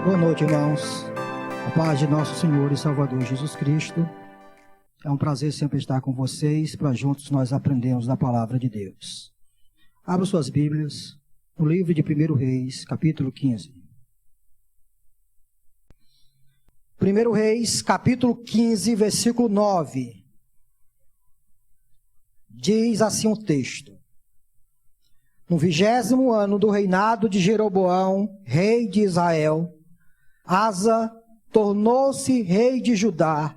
Boa noite, irmãos. A paz de nosso Senhor e Salvador Jesus Cristo. É um prazer sempre estar com vocês, para juntos nós aprendermos da palavra de Deus. Abra suas Bíblias no livro de 1 Reis, capítulo 15. 1 Reis, capítulo 15, versículo 9. Diz assim o texto: No 20º ano do reinado de Jeroboão, rei de Israel, Asa tornou-se rei de Judá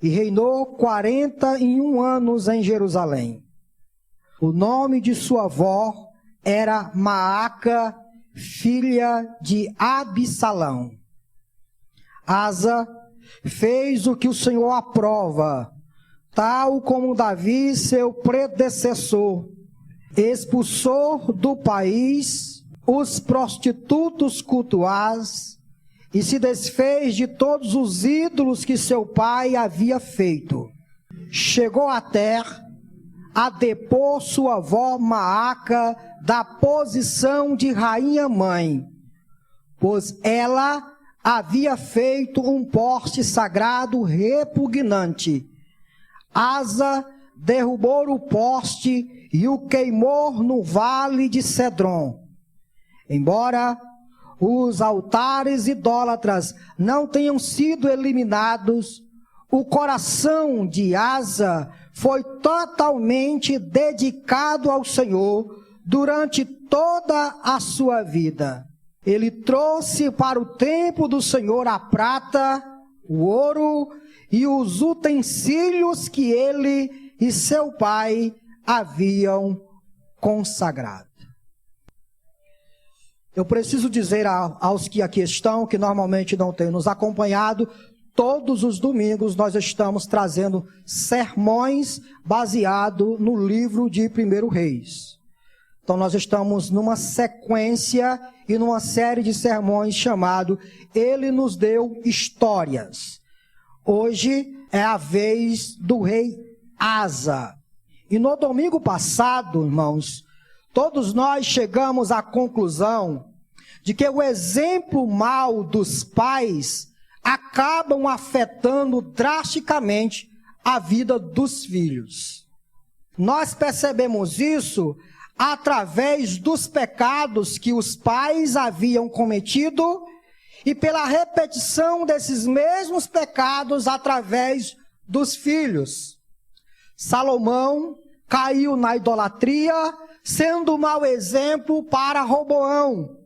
e reinou 41 anos em Jerusalém. O nome de sua avó era Maaca, filha de Absalão. Asa fez o que o Senhor aprova, tal como Davi, seu predecessor, expulsou do país os prostitutos cultuais e se desfez de todos os ídolos que seu pai havia feito. Chegou até a depor sua avó Maaca da posição de rainha-mãe, pois ela havia feito um poste sagrado repugnante. Asa derrubou o poste e o queimou no vale de Cedron. Embora os altares idólatras não tenham sido eliminados, o coração de Asa foi totalmente dedicado ao Senhor durante toda a sua vida. Ele trouxe para o templo do Senhor a prata, o ouro e os utensílios que ele e seu pai haviam consagrado. Eu preciso dizer aos que aqui estão, que normalmente não têm nos acompanhado, todos os domingos nós estamos trazendo sermões baseados no livro de 1 Reis. Então nós estamos numa sequência e numa série de sermões chamado Ele nos deu histórias. Hoje é a vez do rei Asa. E no domingo passado, irmãos, todos nós chegamos à conclusão de que o exemplo mau dos pais acabam afetando drasticamente a vida dos filhos. Nós percebemos isso através dos pecados que os pais haviam cometido e pela repetição desses mesmos pecados através dos filhos. Salomão caiu na idolatria, sendo um mau exemplo para Roboão.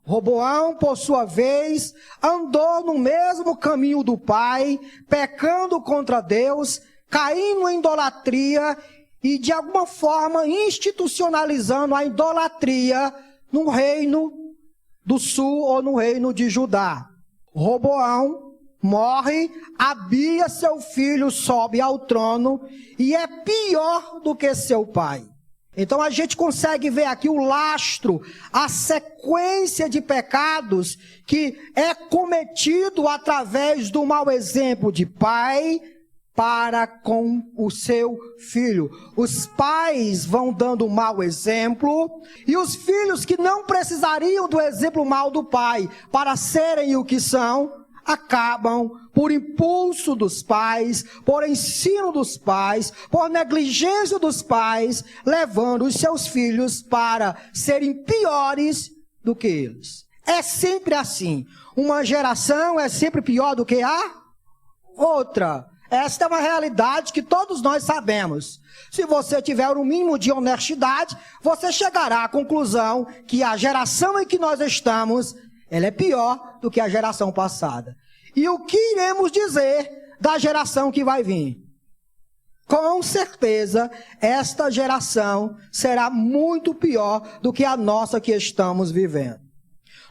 Roboão, por sua vez, andou no mesmo caminho do pai, pecando contra Deus, caindo em idolatria e, de alguma forma, institucionalizando a idolatria no reino do sul ou no reino de Judá. Roboão morre, Abia, seu filho, sobe ao trono e é pior do que seu pai. Então a gente consegue ver aqui o lastro, a sequência de pecados que é cometido através do mau exemplo de pai para com o seu filho. Os pais vão dando mau exemplo e os filhos que não precisariam do exemplo mau do pai para serem o que são, acabam por impulso dos pais, por ensino dos pais, por negligência dos pais, levando os seus filhos para serem piores do que eles. É sempre assim. Uma geração é sempre pior do que a outra. Esta é uma realidade que todos nós sabemos. Se você tiver o mínimo de honestidade, você chegará à conclusão que a geração em que nós estamos, ela é pior do que a geração passada. E o que iremos dizer da geração que vai vir? Com certeza, esta geração será muito pior do que a nossa que estamos vivendo.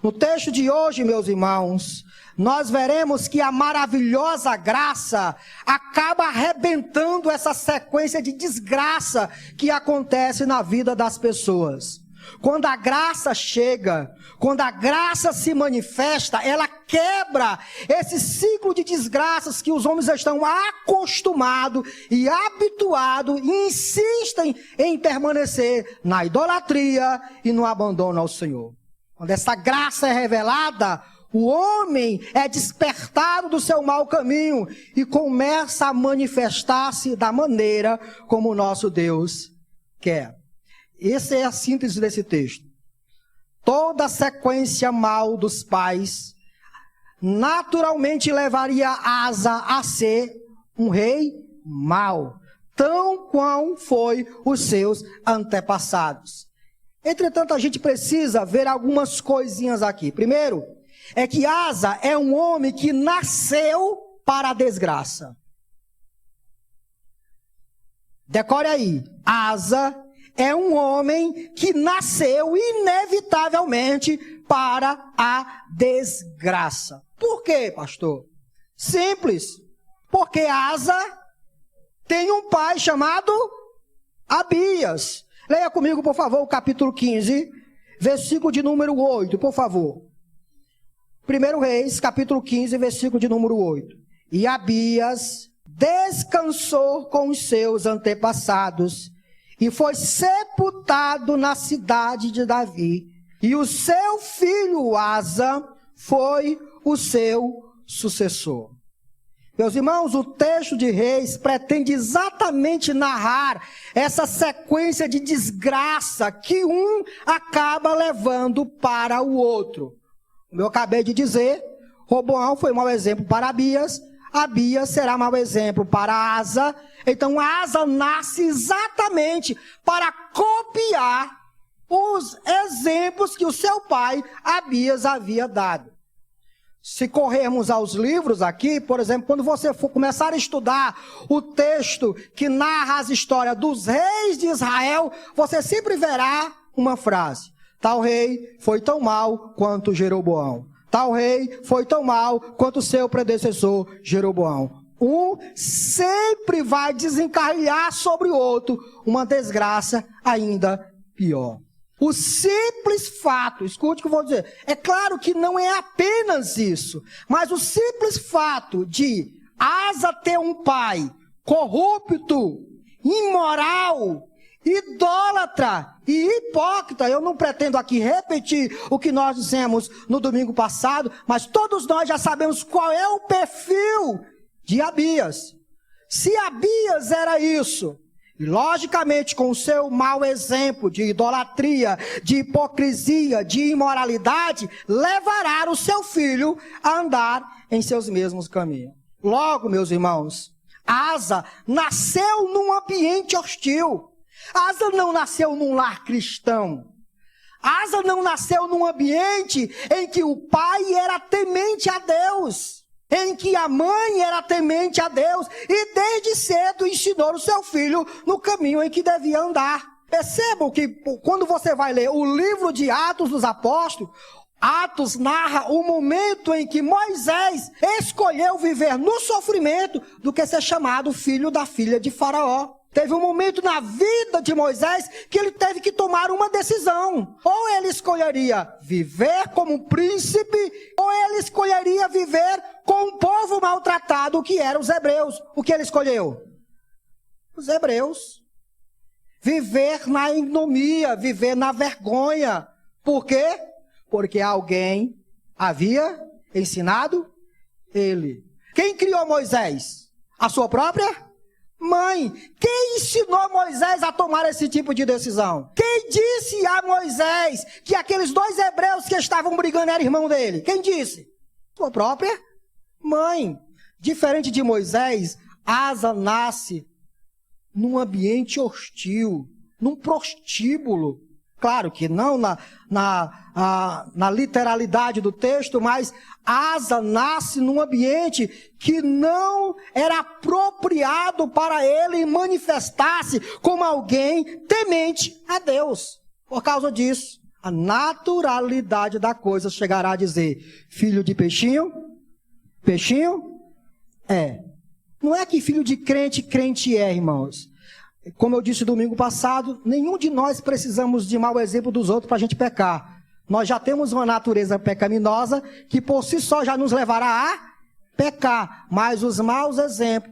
No texto de hoje, meus irmãos, nós veremos que a maravilhosa graça acaba arrebentando essa sequência de desgraça que acontece na vida das pessoas. Quando a graça chega, quando a graça se manifesta, ela quebra esse ciclo de desgraças que os homens estão acostumados e habituados e insistem em permanecer na idolatria e no abandono ao Senhor. Quando essa graça é revelada, O homem é despertado do seu mau caminho e começa a manifestar-se da maneira como o nosso Deus quer. Essa é a síntese desse texto. Toda a sequência mal dos pais naturalmente levaria Asa a ser um rei mau, tão quão foi os seus antepassados. Entretanto, a gente precisa ver algumas coisinhas aqui. Primeiro, é que Asa é um homem que nasceu para a desgraça. Decore aí. Asa é um homem que nasceu inevitavelmente para a desgraça. Por quê, pastor? Simples. Porque Asa tem um pai chamado Abias. Leia comigo, por favor, o capítulo 15, versículo de número 8, por favor. 1 Reis, capítulo 15, versículo de número 8. E Abias descansou com os seus antepassados e foi sepultado na cidade de Davi. E o seu filho Asa foi o seu sucessor. Meus irmãos, o texto de Reis pretende exatamente narrar essa sequência de desgraça que um acaba levando para o outro. Como eu acabei de dizer, Roboão foi mau exemplo para Abias, Abias será mau exemplo para Asa. Então Asa nasce exatamente para copiar os exemplos que o seu pai Abias havia dado. Se corrermos aos livros aqui, por exemplo, quando você for começar a estudar o texto que narra as histórias dos reis de Israel, você sempre verá uma frase: tal rei foi tão mau quanto Jeroboão. Tal rei foi tão mau quanto seu predecessor Jeroboão. Um sempre vai desencarrilhar sobre o outro uma desgraça ainda pior. O simples fato, escute o que eu vou dizer, é claro que não é apenas isso, mas o simples fato de Asa ter um pai corrupto, imoral, idólatra e hipócrita. Eu não pretendo aqui repetir o que nós dissemos no domingo passado, mas todos nós já sabemos qual é o perfil de Abias. Se Abias era isso, e logicamente com o seu mau exemplo de idolatria, de hipocrisia, de imoralidade, levará o seu filho a andar em seus mesmos caminhos. Logo, meus irmãos, Asa nasceu num ambiente hostil. Asa não nasceu num lar cristão. Asa não nasceu num ambiente em que o pai era temente a Deus, em que a mãe era temente a Deus e desde cedo ensinou o seu filho no caminho em que devia andar. Percebam que quando você vai ler o livro de Atos dos Apóstolos, Atos narra o momento em que Moisés escolheu viver no sofrimento do que ser chamado filho da filha de Faraó. Teve um momento na vida de Moisés que ele teve que tomar uma decisão. Ou ele escolheria viver como príncipe, ou ele escolheria viver com um povo maltratado, que eram os hebreus. O que ele escolheu? Os hebreus. Viver na ignomia, viver na vergonha. Por quê? Porque alguém havia ensinado ele. Quem criou Moisés? A sua própria mãe. Quem ensinou Moisés a tomar esse tipo de decisão? Quem disse a Moisés que aqueles dois hebreus que estavam brigando eram irmão dele? Quem disse? Sua própria mãe. Diferente de Moisés, Asa nasce num ambiente hostil, num prostíbulo. Claro que não na literalidade do texto, mas Asa nasce num ambiente que não era apropriado para ele manifestar-se como alguém temente a Deus. Por causa disso, a naturalidade da coisa chegará a dizer: filho de peixinho? Peixinho? É. Não é que filho de crente, crente é, irmãos. Como eu disse domingo passado, nenhum de nós precisamos de mau exemplo dos outros para a gente pecar. Nós já temos uma natureza pecaminosa que por si só já nos levará a pecar. Mas os maus exemplos,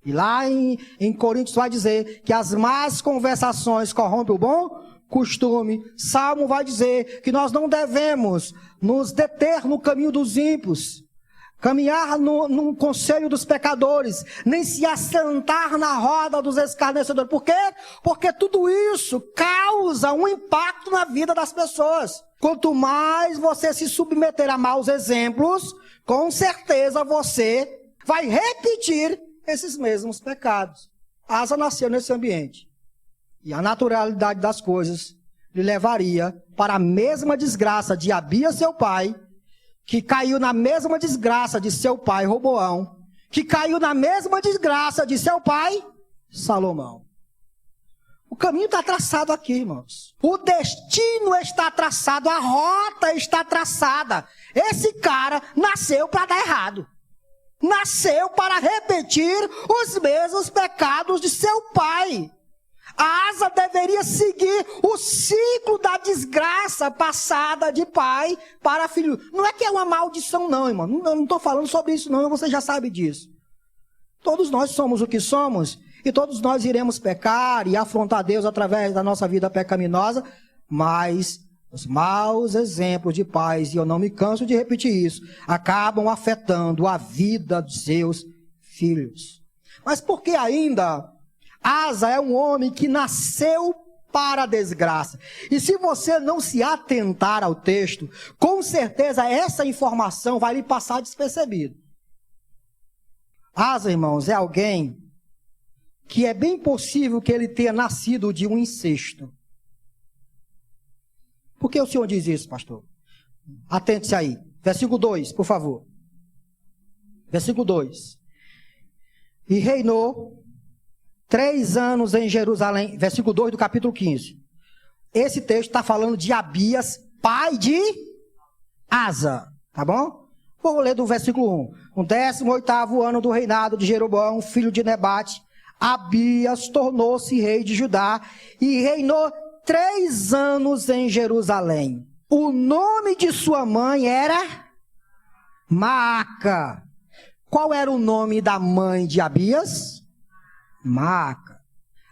e lá em Coríntios vai dizer que as más conversações corrompem o bom costume. Salmo vai dizer que nós não devemos nos deter no caminho dos ímpios, caminhar no conselho dos pecadores, nem se assentar na roda dos escarnecedores. Por quê? Porque tudo isso causa um impacto na vida das pessoas. Quanto mais você se submeter a maus exemplos, com certeza você vai repetir esses mesmos pecados. Asa nasceu nesse ambiente. E a naturalidade das coisas lhe levaria para a mesma desgraça de Abias, seu pai, que caiu na mesma desgraça de seu pai Roboão, que caiu na mesma desgraça de seu pai Salomão. O caminho está traçado aqui, irmãos. O destino está traçado, a rota está traçada. Esse cara nasceu para dar errado. Nasceu para repetir os mesmos pecados de seu pai. A Asa deveria seguir o ciclo da desgraça passada de pai para filho. Não é que é uma maldição não, irmão. Eu não estou falando sobre isso não, você já sabe disso. Todos nós somos o que somos e todos nós iremos pecar e afrontar Deus através da nossa vida pecaminosa, mas os maus exemplos de pais, e eu não me canso de repetir isso, acabam afetando a vida dos seus filhos. Mas por que ainda Asa é um homem que nasceu para a desgraça? E se você não se atentar ao texto, com certeza essa informação vai lhe passar despercebido. Asa, irmãos, é alguém que é bem possível que ele tenha nascido de um incesto. Por que o senhor diz isso, pastor? Atente-se aí. Versículo 2, por favor. Versículo 2. E reinou 3 anos em Jerusalém. Versículo 2 do capítulo 15. Esse texto está falando de Abias, pai de Asa. Tá bom? Vou ler do versículo 1. No 18º ano do reinado de Jeroboão, filho de Nebate, Abias tornou-se rei de Judá e reinou 3 anos em Jerusalém. O nome de sua mãe era Maaca. Qual era o nome da mãe de Abias? Maaca.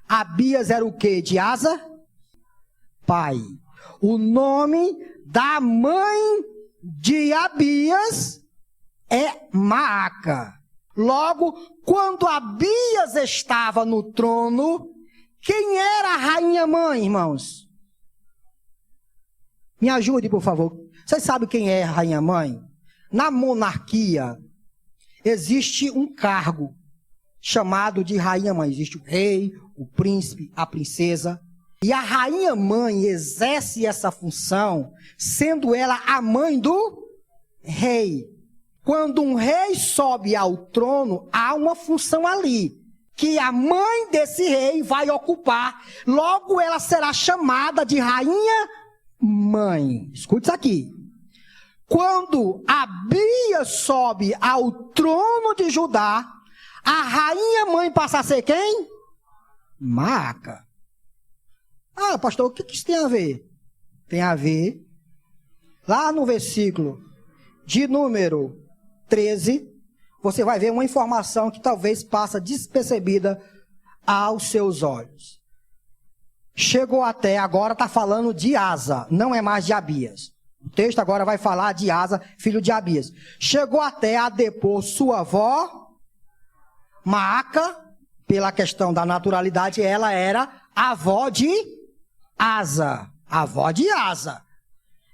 Abias era o que de Asa? Pai. O nome da mãe de Abias é Maaca. Logo, quando Abias estava no trono, quem era a rainha mãe, irmãos? Me ajude, por favor. Vocês sabem quem é a rainha mãe? Na monarquia, existe um cargo chamado de rainha mãe. Existe o rei, o príncipe, a princesa. E a rainha mãe exerce essa função, sendo ela a mãe do rei. Quando um rei sobe ao trono, há uma função ali, que a mãe desse rei vai ocupar. Logo ela será chamada de rainha mãe. Escute isso aqui. Quando Abias sobe ao trono de Judá, a rainha mãe passa a ser quem? Maaca. Ah, pastor, o que isso tem a ver? Tem a ver, lá no versículo de número 13, você vai ver uma informação que talvez passa despercebida aos seus olhos. Chegou até, agora está falando de Asa, não é mais de Abias. O texto agora vai falar de Asa, filho de Abias. Chegou até a depor sua avó, Maaca, pela questão da naturalidade, ela era avó de Asa. Avó de Asa.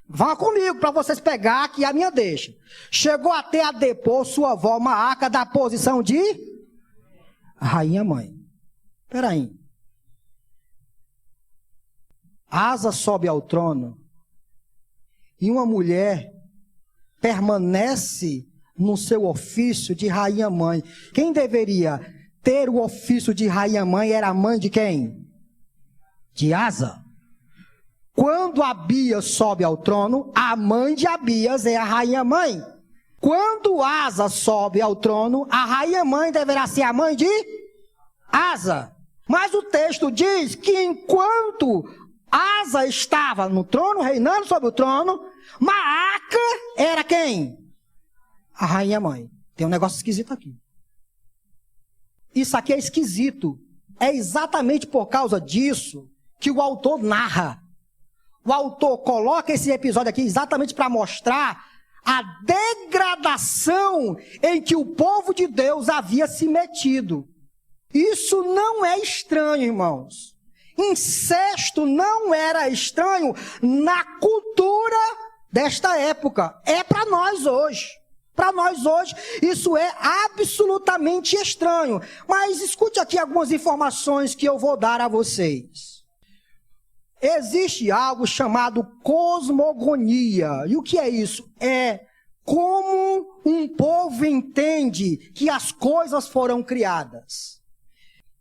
Vá comigo para vocês pegar aqui a minha deixa. Chegou até a depor sua avó Maaca da posição de rainha mãe. Espera aí. Asa sobe ao trono e uma mulher permanece no seu ofício de rainha mãe. Quem deveria ter o ofício de rainha mãe era a mãe de quem? De Asa. Quando Abias sobe ao trono, a mãe de Abias é a rainha mãe. Quando Asa sobe ao trono, a rainha mãe deverá ser a mãe de Asa. Mas o texto diz que enquanto Asa estava no trono, reinando sobre o trono, Maaca era quem? A rainha mãe. Tem um negócio esquisito aqui. Isso aqui é esquisito. É exatamente por causa disso que o autor narra. O autor coloca esse episódio aqui exatamente para mostrar a degradação em que o povo de Deus havia se metido. Isso não é estranho, irmãos. Incesto não era estranho na cultura desta época. É para nós hoje. Para nós hoje, isso é absolutamente estranho. Mas escute aqui algumas informações que eu vou dar a vocês. Existe algo chamado cosmogonia. E o que é isso? É como um povo entende que as coisas foram criadas.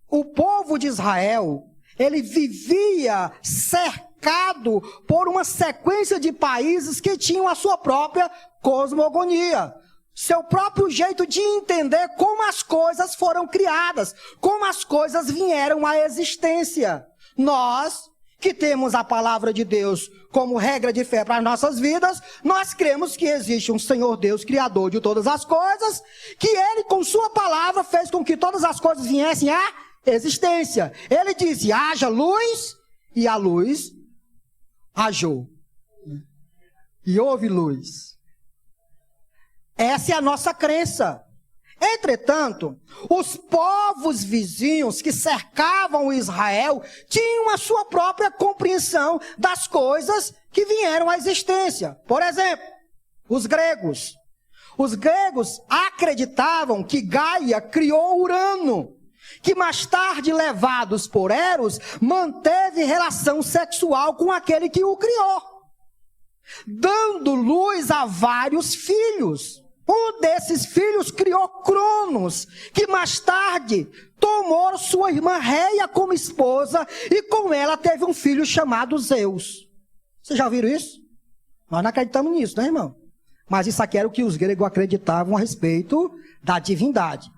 O povo de Israel, ele vivia cercado por uma sequência de países que tinham a sua própria cosmogonia. Seu próprio jeito de entender como as coisas foram criadas, como as coisas vieram à existência. Nós, que temos a palavra de Deus como regra de fé para as nossas vidas, nós cremos que existe um Senhor Deus, Criador de todas as coisas, que Ele, com sua palavra, fez com que todas as coisas viessem à existência. Ele disse, haja luz, e a luz hajou. E houve luz. Essa é a nossa crença. Entretanto, os povos vizinhos que cercavam Israel tinham a sua própria compreensão das coisas que vieram à existência. Por exemplo, os gregos. Os gregos acreditavam que Gaia criou Urano, que mais tarde, levados por Eros, manteve relação sexual com aquele que o criou, dando luz a vários filhos. Um desses filhos criou Cronos, que mais tarde tomou sua irmã Reia como esposa e com ela teve um filho chamado Zeus. Vocês já ouviram isso? Nós não acreditamos nisso, né, irmão? Mas isso aqui era o que os gregos acreditavam a respeito da divindade.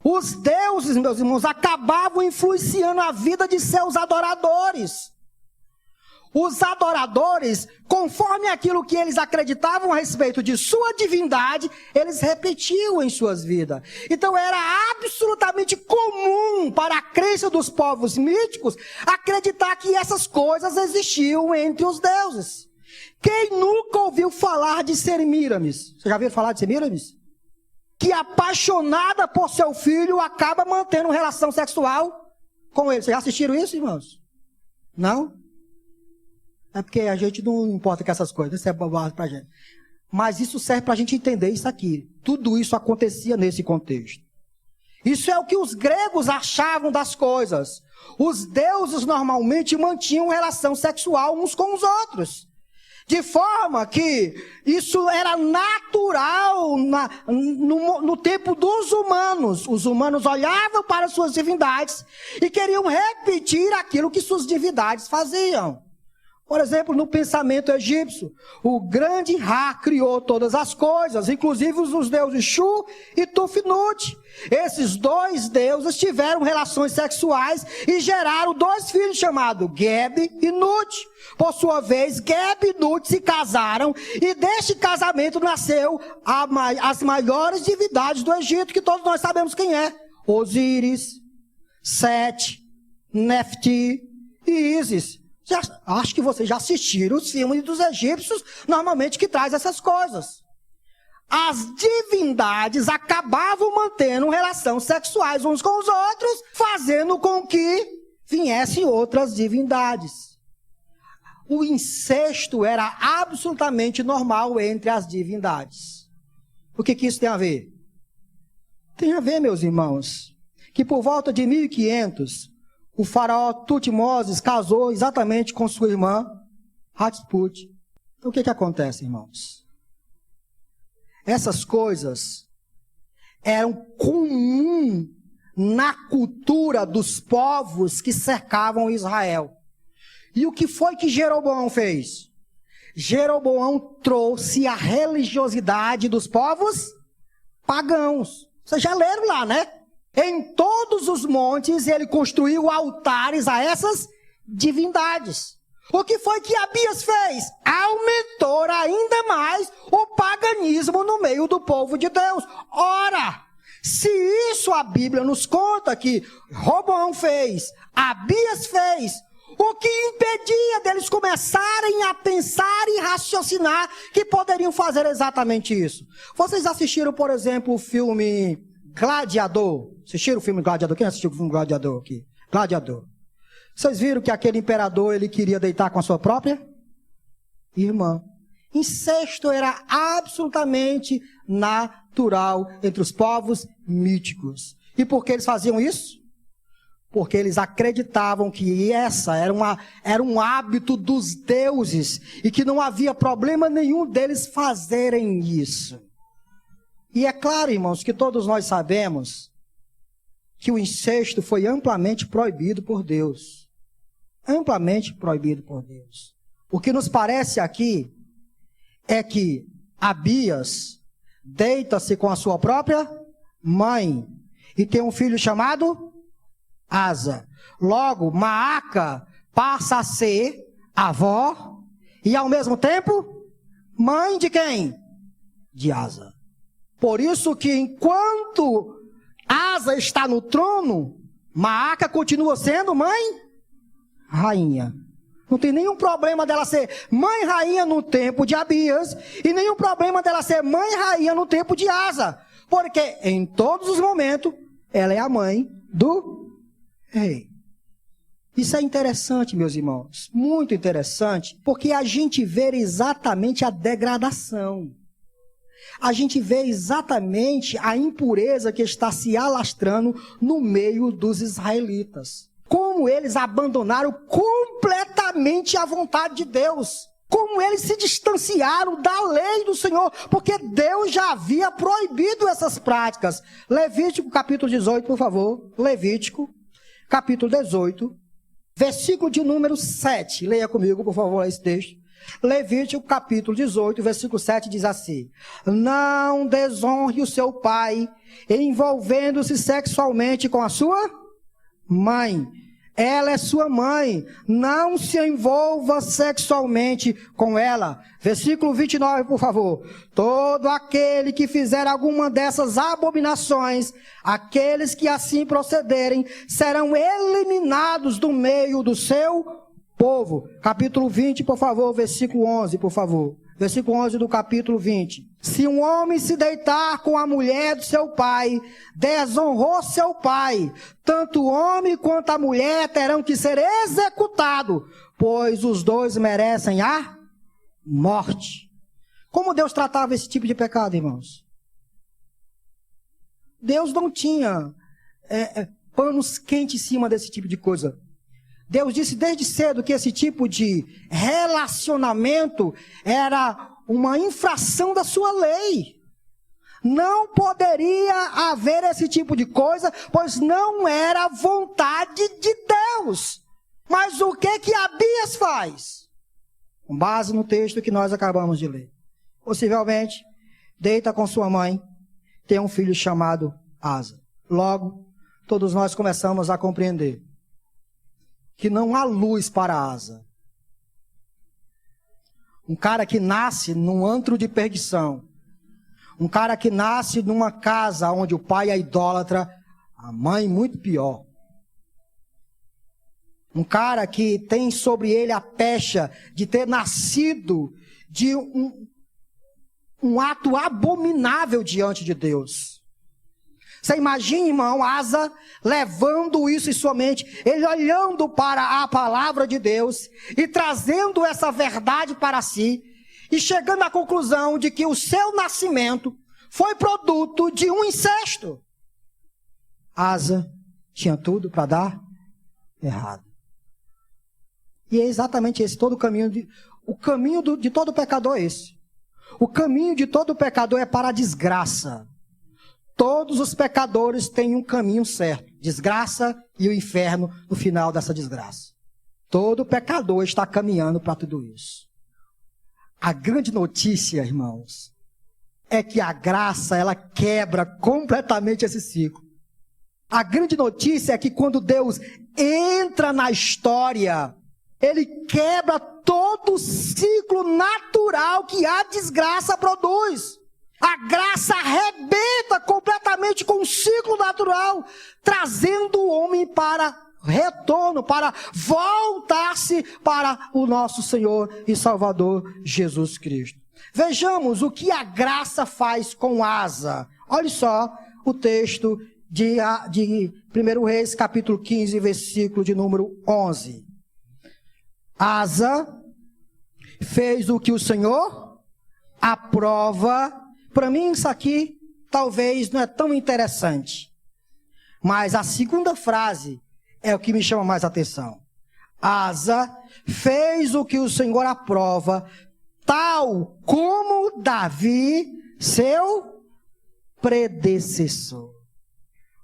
Os deuses, meus irmãos, acabavam influenciando a vida de seus adoradores. Os adoradores, conforme aquilo que eles acreditavam a respeito de sua divindade, eles repetiam em suas vidas. Então era absolutamente comum para a crença dos povos míticos acreditar que essas coisas existiam entre os deuses. Quem nunca ouviu falar de Semíramis? Você já ouviu falar de Semíramis? Que apaixonada por seu filho acaba mantendo relação sexual com ele. Vocês já assistiram isso, irmãos? Não? É porque a gente não importa com essas coisas, isso é bobagem pra gente. Mas isso serve para a gente entender isso aqui. Tudo isso acontecia nesse contexto. Isso é o que os gregos achavam das coisas. Os deuses normalmente mantinham relação sexual uns com os outros. De forma que isso era natural no tempo dos humanos. Os humanos olhavam para suas divindades e queriam repetir aquilo que suas divindades faziam. Por exemplo, no pensamento egípcio, o grande Ra criou todas as coisas, inclusive os deuses Shu e Tufnut. Esses dois deuses tiveram relações sexuais e geraram dois filhos chamados Geb e Nut. Por sua vez, Geb e Nut se casaram e deste casamento nasceu as maiores divindades do Egito, que todos nós sabemos quem é. Osíris, Sete, Nefti e Ísis. Acho que vocês já assistiram os filmes dos egípcios, normalmente que traz essas coisas. As divindades acabavam mantendo relações sexuais uns com os outros, fazendo com que viessem outras divindades. O incesto era absolutamente normal entre as divindades. O que isso tem a ver? Tem a ver, meus irmãos, que por volta de 1500, o faraó Tutmoses casou exatamente com sua irmã Hatshepsut. Então o que acontece, irmãos? Essas coisas eram comuns na cultura dos povos que cercavam Israel. E o que foi que Jeroboão fez? Jeroboão trouxe a religiosidade dos povos pagãos. Vocês já leram lá, né? Em todos os montes ele construiu altares a essas divindades. O que foi que Abias fez? Aumentou ainda mais o paganismo no meio do povo de Deus. Ora, se isso a Bíblia nos conta que Roboão fez, Abias fez, O que impedia deles começarem a pensar e raciocinar que poderiam fazer exatamente isso? Vocês assistiram, por exemplo, o filme Gladiador? Assistiram o filme Gladiador? Quem assistiu o filme Gladiador aqui? Gladiador. Vocês viram que aquele imperador, ele queria deitar com a sua própria irmã. Incesto era absolutamente natural entre os povos míticos. E por que eles faziam isso? Porque eles acreditavam que essa era um hábito dos deuses e que não havia problema nenhum deles fazerem isso. E é claro, irmãos, que todos nós sabemos que o incesto foi amplamente proibido por Deus. Amplamente proibido por Deus. O que nos parece aqui é que Abias deita-se com a sua própria mãe e tem um filho chamado Asa. Logo, Maaca passa a ser avó e ao mesmo tempo mãe de quem? De Asa. Por isso que enquanto Asa está no trono, Maaca continua sendo mãe rainha. Não tem nenhum problema dela ser mãe rainha no tempo de Abias e nenhum problema dela ser mãe rainha no tempo de Asa. Porque em todos os momentos ela é a mãe do rei. Isso é interessante, meus irmãos, muito interessante, porque a gente vê exatamente a degradação. A gente vê exatamente a impureza que está se alastrando no meio dos israelitas. Como eles abandonaram completamente a vontade de Deus. Como eles se distanciaram da lei do Senhor, porque Deus já havia proibido essas práticas. Levítico capítulo 18, por favor. Levítico capítulo 18, versículo de número 7. Leia comigo, por favor, esse texto. Levítico capítulo 18, versículo 7 diz assim: não desonre o seu pai, envolvendo-se sexualmente com a sua mãe. Ela é sua mãe, não se envolva sexualmente com ela. Versículo 29, por favor. Todo aquele que fizer alguma dessas abominações, aqueles que assim procederem, serão eliminados do meio do seu povo. Capítulo 20, por favor, versículo 11, por favor. Versículo 11 do capítulo 20. Se um homem se deitar com a mulher do seu pai, desonrou seu pai. Tanto o homem quanto a mulher terão que ser executados, pois os dois merecem a morte. Como Deus tratava esse tipo de pecado, irmãos? Deus não tinha panos quentes em cima desse tipo de coisa. Deus disse desde cedo que esse tipo de relacionamento era uma infração da sua lei. Não poderia haver esse tipo de coisa, pois não era a vontade de Deus. Mas o que Abias faz? Com base no texto que nós acabamos de ler. Possivelmente, deita com sua mãe, tem um filho chamado Asa. Logo, todos nós começamos a compreender que não há luz para Asa. Um cara que nasce num antro de perdição. Um cara que nasce numa casa onde o pai é idólatra, a mãe muito pior. Um cara que tem sobre ele a pecha de ter nascido de um ato abominável diante de Deus. Você imagina, irmão, Asa levando isso em sua mente, ele olhando para a palavra de Deus e trazendo essa verdade para si e chegando à conclusão de que o seu nascimento foi produto de um incesto. Asa tinha tudo para dar errado. E é exatamente esse todo o caminho de todo pecador é esse. O caminho de todo pecador é para a desgraça. Todos os pecadores têm um caminho certo. Desgraça e o inferno no final dessa desgraça. Todo pecador está caminhando para tudo isso. A grande notícia, irmãos, é que a graça, ela quebra completamente esse ciclo. A grande notícia é que quando Deus entra na história, Ele quebra todo o ciclo natural que a desgraça produz. A graça arrebenta completamente com o ciclo natural, trazendo o homem para retorno, para voltar-se para o nosso Senhor e Salvador Jesus Cristo. Vejamos o que a graça faz com Asa. Olha só o texto de 1 Reis, capítulo 15, versículo de número 11. Asa fez o que o Senhor aprova. Para mim isso aqui talvez não é tão interessante. Mas a segunda frase é o que me chama mais atenção. Asa fez o que o Senhor aprova, tal como Davi, seu predecessor.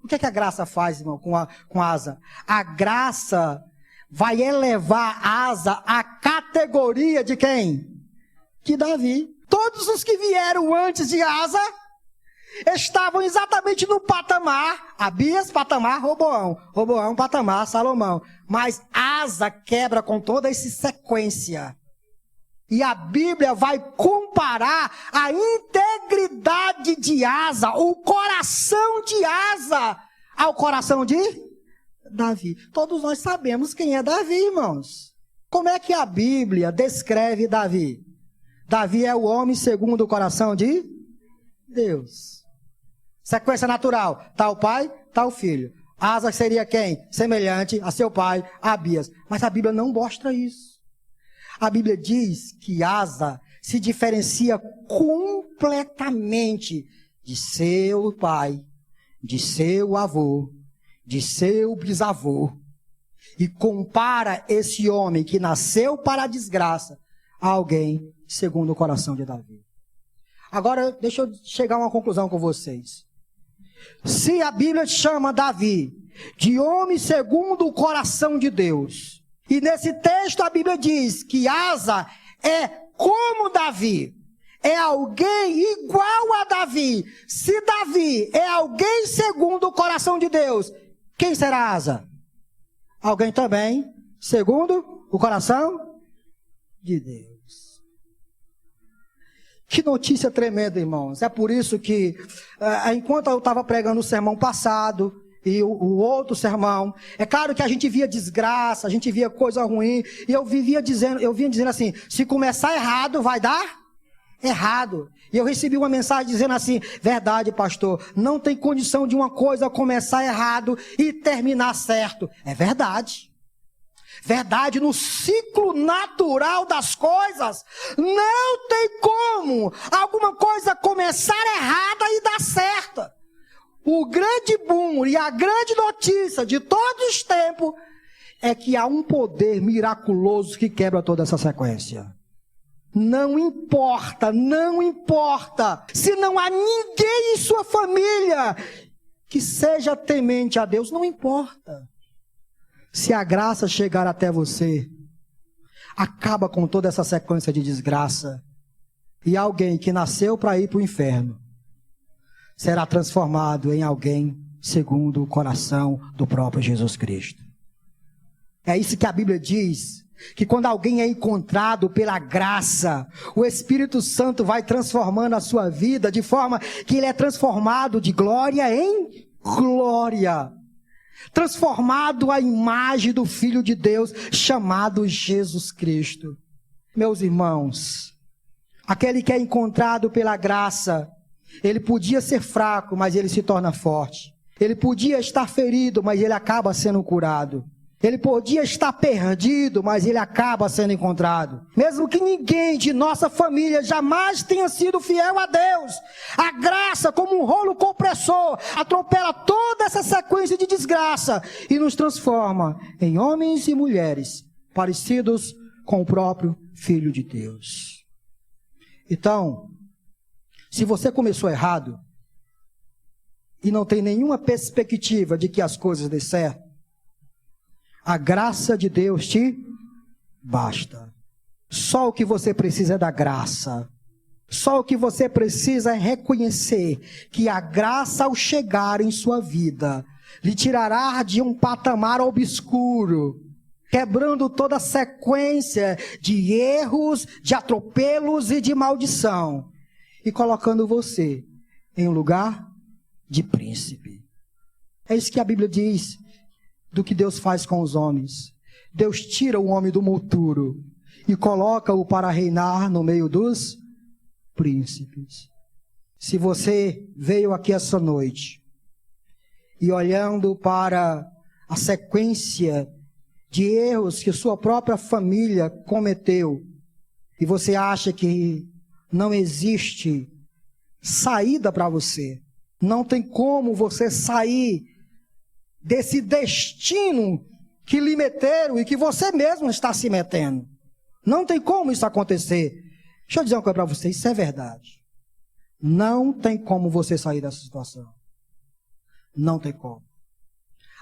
O que é que a graça faz, irmão, com Asa? A graça vai elevar Asa à categoria de quem? De Davi. Todos os que vieram antes de Asa estavam exatamente no patamar. Abias, patamar, Roboão. Roboão, patamar, Salomão. Mas Asa quebra com toda essa sequência. E a Bíblia vai comparar a integridade de Asa, o coração de Asa, ao coração de Davi. Todos nós sabemos quem é Davi, irmãos. Como é que a Bíblia descreve Davi? Davi é o homem segundo o coração de Deus. Sequência natural. Tal pai, tal filho. Asa seria quem? Semelhante a seu pai, Abias. Mas a Bíblia não mostra isso. A Bíblia diz que Asa se diferencia completamente de seu pai, de seu avô, de seu bisavô. E compara esse homem que nasceu para a desgraça a alguém segundo o coração de Davi. Agora, deixa eu chegar a uma conclusão com vocês. Se a Bíblia chama Davi de homem segundo o coração de Deus, e nesse texto a Bíblia diz que Asa é como Davi, é alguém igual a Davi. Se Davi é alguém segundo o coração de Deus, quem será Asa? Alguém também segundo o coração de Deus. Que notícia tremenda, irmãos. É por isso que, enquanto eu estava pregando o sermão passado, e o outro sermão, é claro que a gente via desgraça, a gente via coisa ruim, e eu vinha dizendo assim, se começar errado, vai dar errado. E eu recebi uma mensagem dizendo assim, verdade, pastor, não tem condição de uma coisa começar errado e terminar certo. É verdade. Verdade, no ciclo natural das coisas, não tem como alguma coisa começar errada e dar certa. O grande boom e a grande notícia de todos os tempos é que há um poder miraculoso que quebra toda essa sequência. Não importa, não importa, se não há ninguém em sua família que seja temente a Deus, não importa. Se a graça chegar até você, acaba com toda essa sequência de desgraça. E alguém que nasceu para ir para o inferno será transformado em alguém segundo o coração do próprio Jesus Cristo. É isso que a Bíblia diz, que quando alguém é encontrado pela graça, o Espírito Santo vai transformando a sua vida de forma que ele é transformado de glória em glória. Transformado à imagem do Filho de Deus, chamado Jesus Cristo. Meus irmãos, aquele que é encontrado pela graça, ele podia ser fraco, mas ele se torna forte. Ele podia estar ferido, mas ele acaba sendo curado. Ele podia estar perdido, mas ele acaba sendo encontrado. Mesmo que ninguém de nossa família jamais tenha sido fiel a Deus, a graça, como um rolo compressor, atropela toda essa sequência de desgraça e nos transforma em homens e mulheres parecidos com o próprio Filho de Deus. Então, se você começou errado e não tem nenhuma perspectiva de que as coisas dêem certo, a graça de Deus te basta. Só o que você precisa é da graça. Só o que você precisa é reconhecer que a graça, ao chegar em sua vida, lhe tirará de um patamar obscuro, quebrando toda a sequência de erros, de atropelos e de maldição, e colocando você em um lugar de príncipe. É isso que a Bíblia diz. do que Deus faz com os homens. Deus tira o homem do monturo e coloca-o para reinar no meio dos príncipes. Se você veio aqui essa noite e olhando para a sequência de erros que sua própria família cometeu, e você acha que não existe saída para você, não tem como você sair desse destino que lhe meteram e que você mesmo está se metendo. Não tem como isso acontecer. Deixa eu dizer uma coisa para você, isso é verdade. Não tem como você sair dessa situação. Não tem como.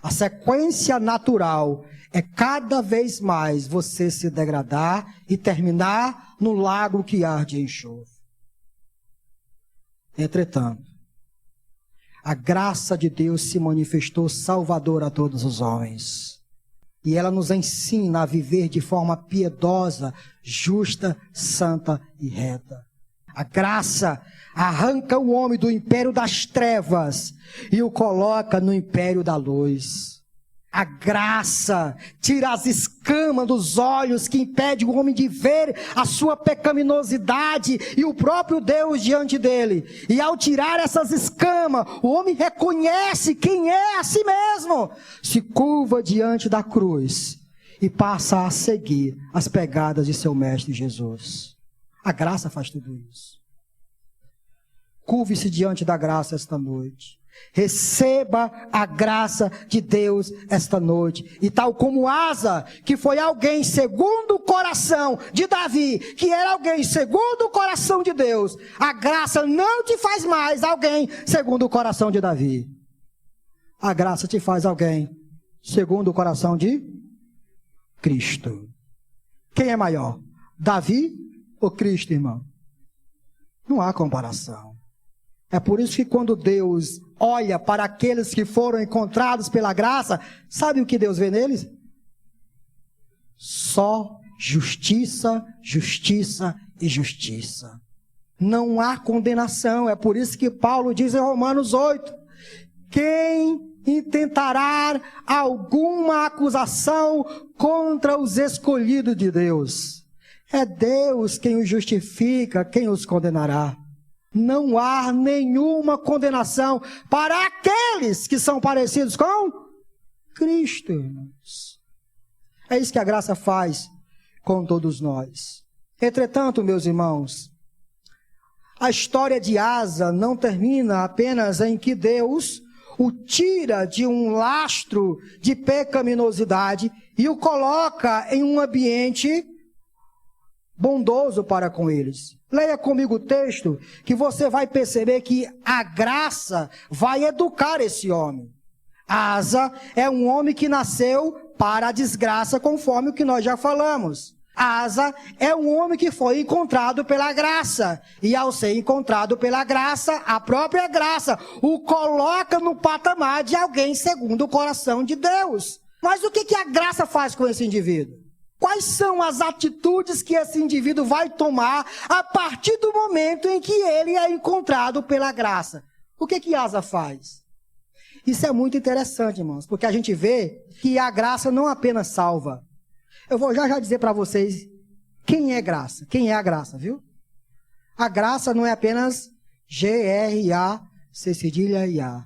A sequência natural é cada vez mais você se degradar e terminar no lago que arde em enxofre. Entretanto, a graça de Deus se manifestou salvadora a todos os homens. E ela nos ensina a viver de forma piedosa, justa, santa e reta. A graça arranca o homem do império das trevas e o coloca no império da luz. A graça tira as escamas dos olhos que impede o homem de ver a sua pecaminosidade e o próprio Deus diante dele. E ao tirar essas escamas, o homem reconhece quem é a si mesmo, se curva diante da cruz e passa a seguir as pegadas de seu mestre Jesus. A graça faz tudo isso. Curve-se diante da graça esta noite. Receba a graça de Deus esta noite. E tal como Asa, que foi alguém segundo o coração de Davi, que era alguém segundo o coração de Deus, a graça não te faz mais alguém segundo o coração de Davi. A graça te faz alguém segundo o coração de Cristo. Quem é maior? Davi ou Cristo, irmão? Não há comparação. É por isso que quando Deus olha para aqueles que foram encontrados pela graça, sabe o que Deus vê neles? Só justiça, justiça e justiça. Não há condenação. É por isso que Paulo diz em Romanos 8, quem intentará alguma acusação contra os escolhidos de Deus? É Deus quem os justifica, quem os condenará. Não há nenhuma condenação para aqueles que são parecidos com Cristo, irmãos. É isso que a graça faz com todos nós. Entretanto, meus irmãos, a história de Asa não termina apenas em que Deus o tira de um lastro de pecaminosidade e o coloca em um ambiente bondoso para com eles. Leia comigo o texto, que você vai perceber que a graça vai educar esse homem. Asa é um homem que nasceu para a desgraça, conforme o que nós já falamos. Asa é um homem que foi encontrado pela graça. E ao ser encontrado pela graça, a própria graça o coloca no patamar de alguém segundo o coração de Deus. Mas o que a graça faz com esse indivíduo? Quais são as atitudes que esse indivíduo vai tomar a partir do momento em que ele é encontrado pela graça? O que Asa faz? Isso é muito interessante, irmãos, porque a gente vê que a graça não apenas salva. Eu vou já dizer para vocês quem é graça. Quem é a graça, viu? A graça não é apenas G-R-A-C cedilha e A.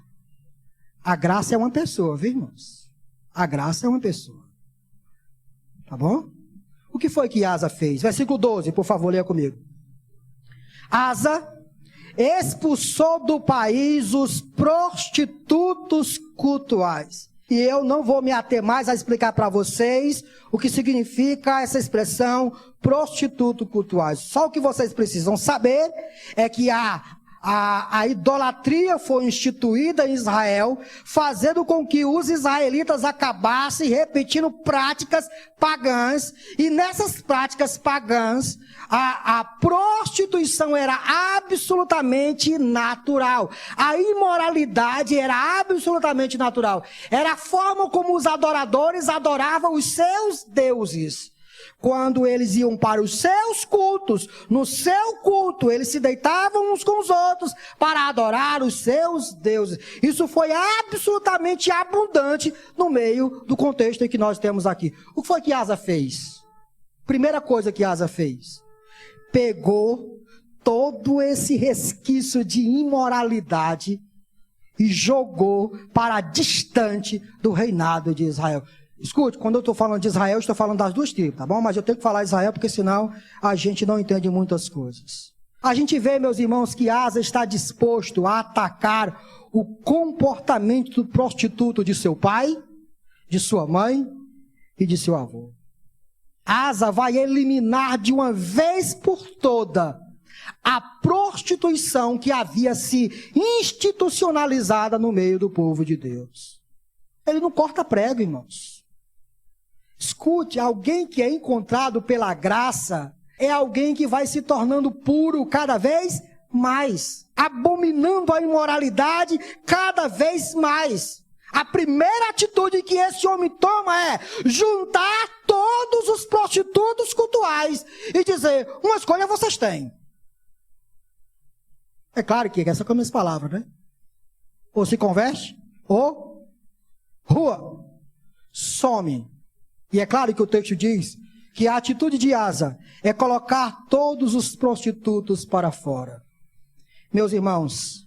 A graça é uma pessoa, viu, irmãos? A graça é uma pessoa. Tá bom? O que foi que Asa fez? Versículo 12, por favor, leia comigo. Asa expulsou do país os prostitutos cultuais. E eu não vou me ater mais a explicar para vocês o que significa essa expressão prostituto cultuais. Só o que vocês precisam saber é que a idolatria foi instituída em Israel, fazendo com que os israelitas acabassem repetindo práticas pagãs, e nessas práticas pagãs, a prostituição era absolutamente natural, a imoralidade era absolutamente natural, era a forma como os adoradores adoravam os seus deuses. Quando eles iam para os seus cultos, no seu culto, eles se deitavam uns com os outros para adorar os seus deuses. Isso foi absolutamente abundante no meio do contexto em que nós temos aqui. O que foi que Asa fez? Primeira coisa que Asa fez: pegou todo esse resquício de imoralidade e jogou para distante do reinado de Israel. Escute, quando eu estou falando de Israel, eu estou falando das duas tribos, tá bom? Mas eu tenho que falar de Israel, porque senão a gente não entende muitas coisas. A gente vê, meus irmãos, que Asa está disposto a atacar o comportamento prostituto de seu pai, de sua mãe e de seu avô. Asa vai eliminar de uma vez por toda a prostituição que havia se institucionalizada no meio do povo de Deus. Ele não corta prego, irmãos. Escute, alguém que é encontrado pela graça é alguém que vai se tornando puro cada vez mais, abominando a imoralidade cada vez mais. A primeira atitude que esse homem toma é juntar todos os prostitutos cultuais e dizer: uma escolha vocês têm. É claro que essa é a minha palavra, né? Ou se converte, ou rua, some. E é claro que o texto diz que a atitude de Asa é colocar todos os prostitutos para fora. Meus irmãos,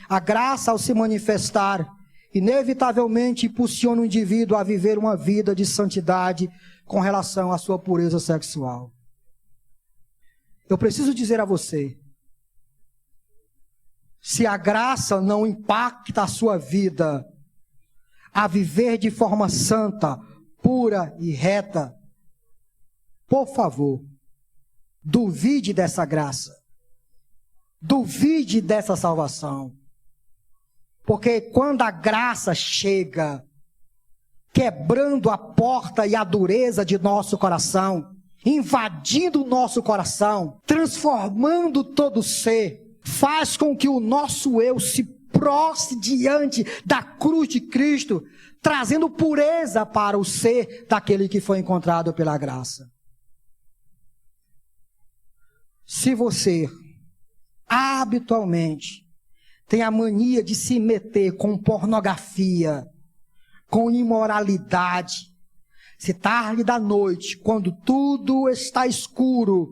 a graça, ao se manifestar, inevitavelmente impulsiona o indivíduo a viver uma vida de santidade com relação à sua pureza sexual. Eu preciso dizer a você, se a graça não impacta a sua vida a viver de forma santa, pura e reta, por favor, duvide dessa graça, duvide dessa salvação, porque quando a graça chega, quebrando a porta e a dureza de nosso coração, invadindo o nosso coração, transformando todo o ser, faz com que o nosso eu se prostre diante da cruz de Cristo, trazendo pureza para o ser daquele que foi encontrado pela graça. Se você habitualmente tem a mania de se meter com pornografia, com imoralidade, se tarde da noite, quando tudo está escuro,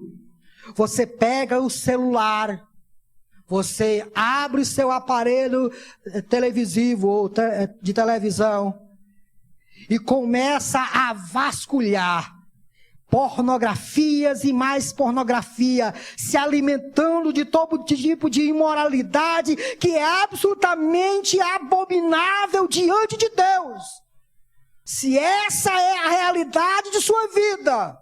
você pega o celular, você abre o seu aparelho televisivo ou de televisão e começa a vasculhar pornografias e mais pornografia, se alimentando de todo tipo de imoralidade que é absolutamente abominável diante de Deus. Se essa é a realidade de sua vida,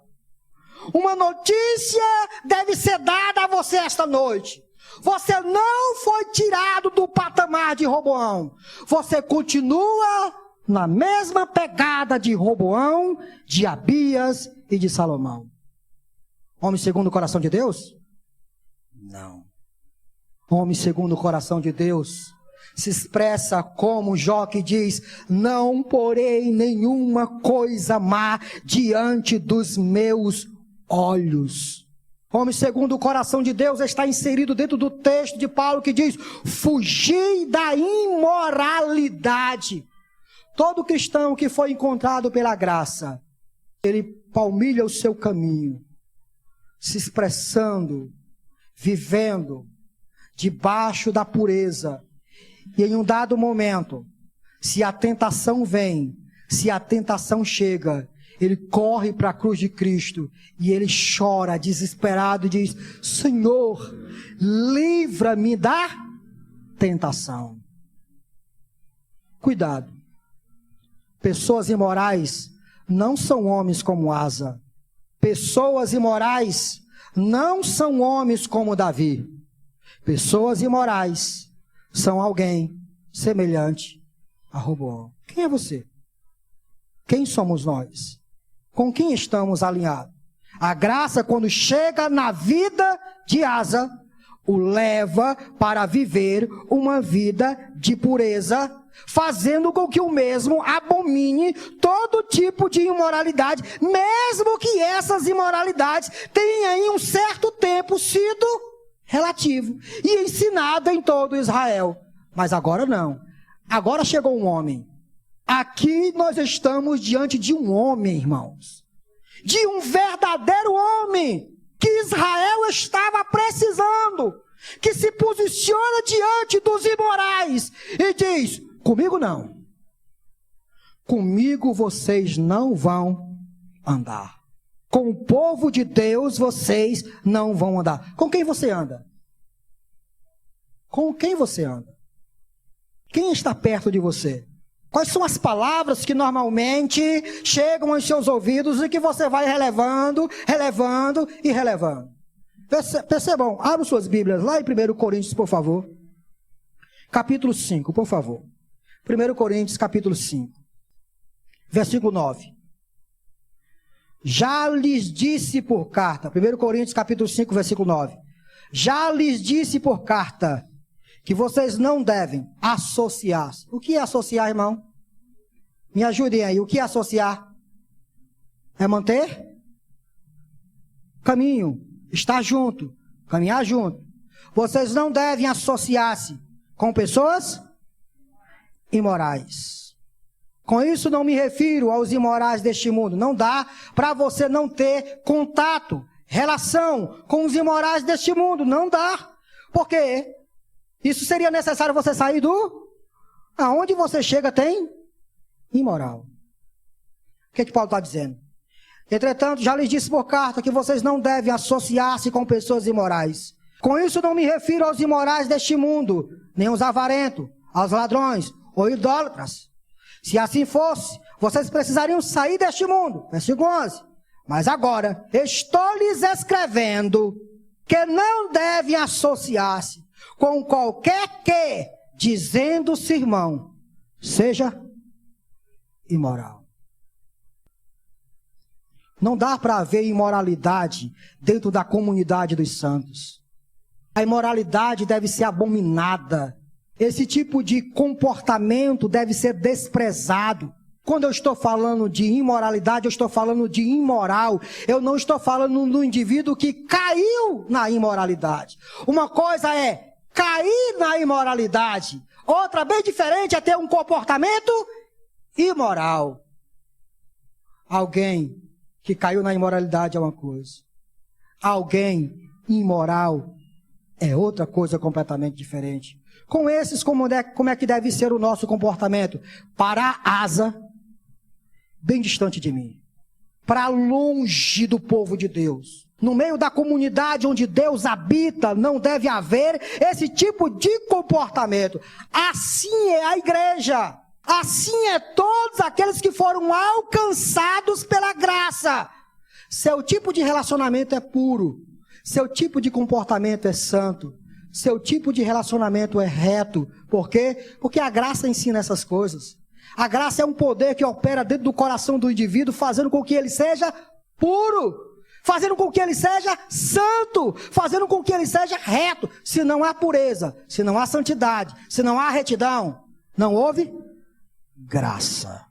uma notícia deve ser dada a você esta noite. Você não foi tirado do patamar de Roboão. Você continua na mesma pegada de Roboão, de Abias e de Salomão. Homem segundo o coração de Deus? Não. Homem segundo o coração de Deus se expressa como Jó que diz: não porei nenhuma coisa má diante dos meus olhos. Homem segundo o coração de Deus está inserido dentro do texto de Paulo que diz: fugir da imoralidade. Todo cristão que foi encontrado pela graça, ele palmilha o seu caminho, se expressando, vivendo debaixo da pureza. E em um dado momento, se a tentação vem, se a tentação chega, ele corre para a cruz de Cristo e ele chora desesperado e diz: Senhor, livra-me da tentação. Cuidado. Pessoas imorais não são homens como Asa. Pessoas imorais não são homens como Davi. Pessoas imorais são alguém semelhante a Roboão. Quem é você? Quem somos nós? Com quem estamos alinhados? A graça, quando chega na vida de Asa, o leva para viver uma vida de pureza, fazendo com que o mesmo abomine todo tipo de imoralidade, mesmo que essas imoralidades tenham em um certo tempo sido relativo e ensinado em todo Israel. Mas agora não. Agora chegou um homem. Aqui nós estamos diante de um homem, irmãos. De um verdadeiro homem que Israel estava precisando, que se posiciona diante dos imorais e diz: comigo não. Comigo vocês não vão andar. Com o povo de Deus vocês não vão andar. Com quem você anda? Com quem você anda? Quem está perto de você? Quais são as palavras que normalmente chegam aos seus ouvidos e que você vai relevando e relevando? Percebam, abram suas Bíblias lá em 1 Coríntios, por favor. Capítulo 5, por favor. 1 Coríntios, capítulo 5. Versículo 9. Já lhes disse por carta. 1 Coríntios, capítulo 5, versículo 9. Já lhes disse por carta que vocês não devem associar-se. O que é associar, irmão? Me ajudem aí. O que é associar? É manter caminho, estar junto, caminhar junto. Vocês não devem associar-se com pessoas imorais. Com isso não me refiro aos imorais deste mundo. Não dá para você não ter contato, relação com os imorais deste mundo. Não dá. Por quê? Isso seria necessário você sair do... Aonde você chega tem imoral. O que Paulo está dizendo? Entretanto, já lhes disse por carta que vocês não devem associar-se com pessoas imorais. Com isso não me refiro aos imorais deste mundo, nem aos avarentos, aos ladrões ou idólatras. Se assim fosse, vocês precisariam sair deste mundo. Versículo 11. Mas agora, estou lhes escrevendo que não devem associar-se com qualquer que, dizendo-se irmão, seja imoral. Não dá para haver imoralidade dentro da comunidade dos santos. A imoralidade deve ser abominada. Esse tipo de comportamento deve ser desprezado. Quando eu estou falando de imoralidade, eu estou falando de imoral. Eu não estou falando do indivíduo que caiu na imoralidade. Uma coisa é cair na imoralidade. Outra, bem diferente, é ter um comportamento imoral. Alguém que caiu na imoralidade é uma coisa. Alguém imoral é outra coisa completamente diferente. Com esses, como é que deve ser o nosso comportamento? Para a asa, bem distante de mim. Para longe do povo de Deus. No meio da comunidade onde Deus habita, não deve haver esse tipo de comportamento. Assim é a igreja. Assim é todos aqueles que foram alcançados pela graça. Seu tipo de relacionamento é puro. Seu tipo de comportamento é santo. Seu tipo de relacionamento é reto. Por quê? Porque a graça ensina essas coisas. A graça é um poder que opera dentro do coração do indivíduo, fazendo com que ele seja puro. Fazendo com que ele seja santo, fazendo com que ele seja reto. Se não há pureza, se não há santidade, se não há retidão, não houve graça.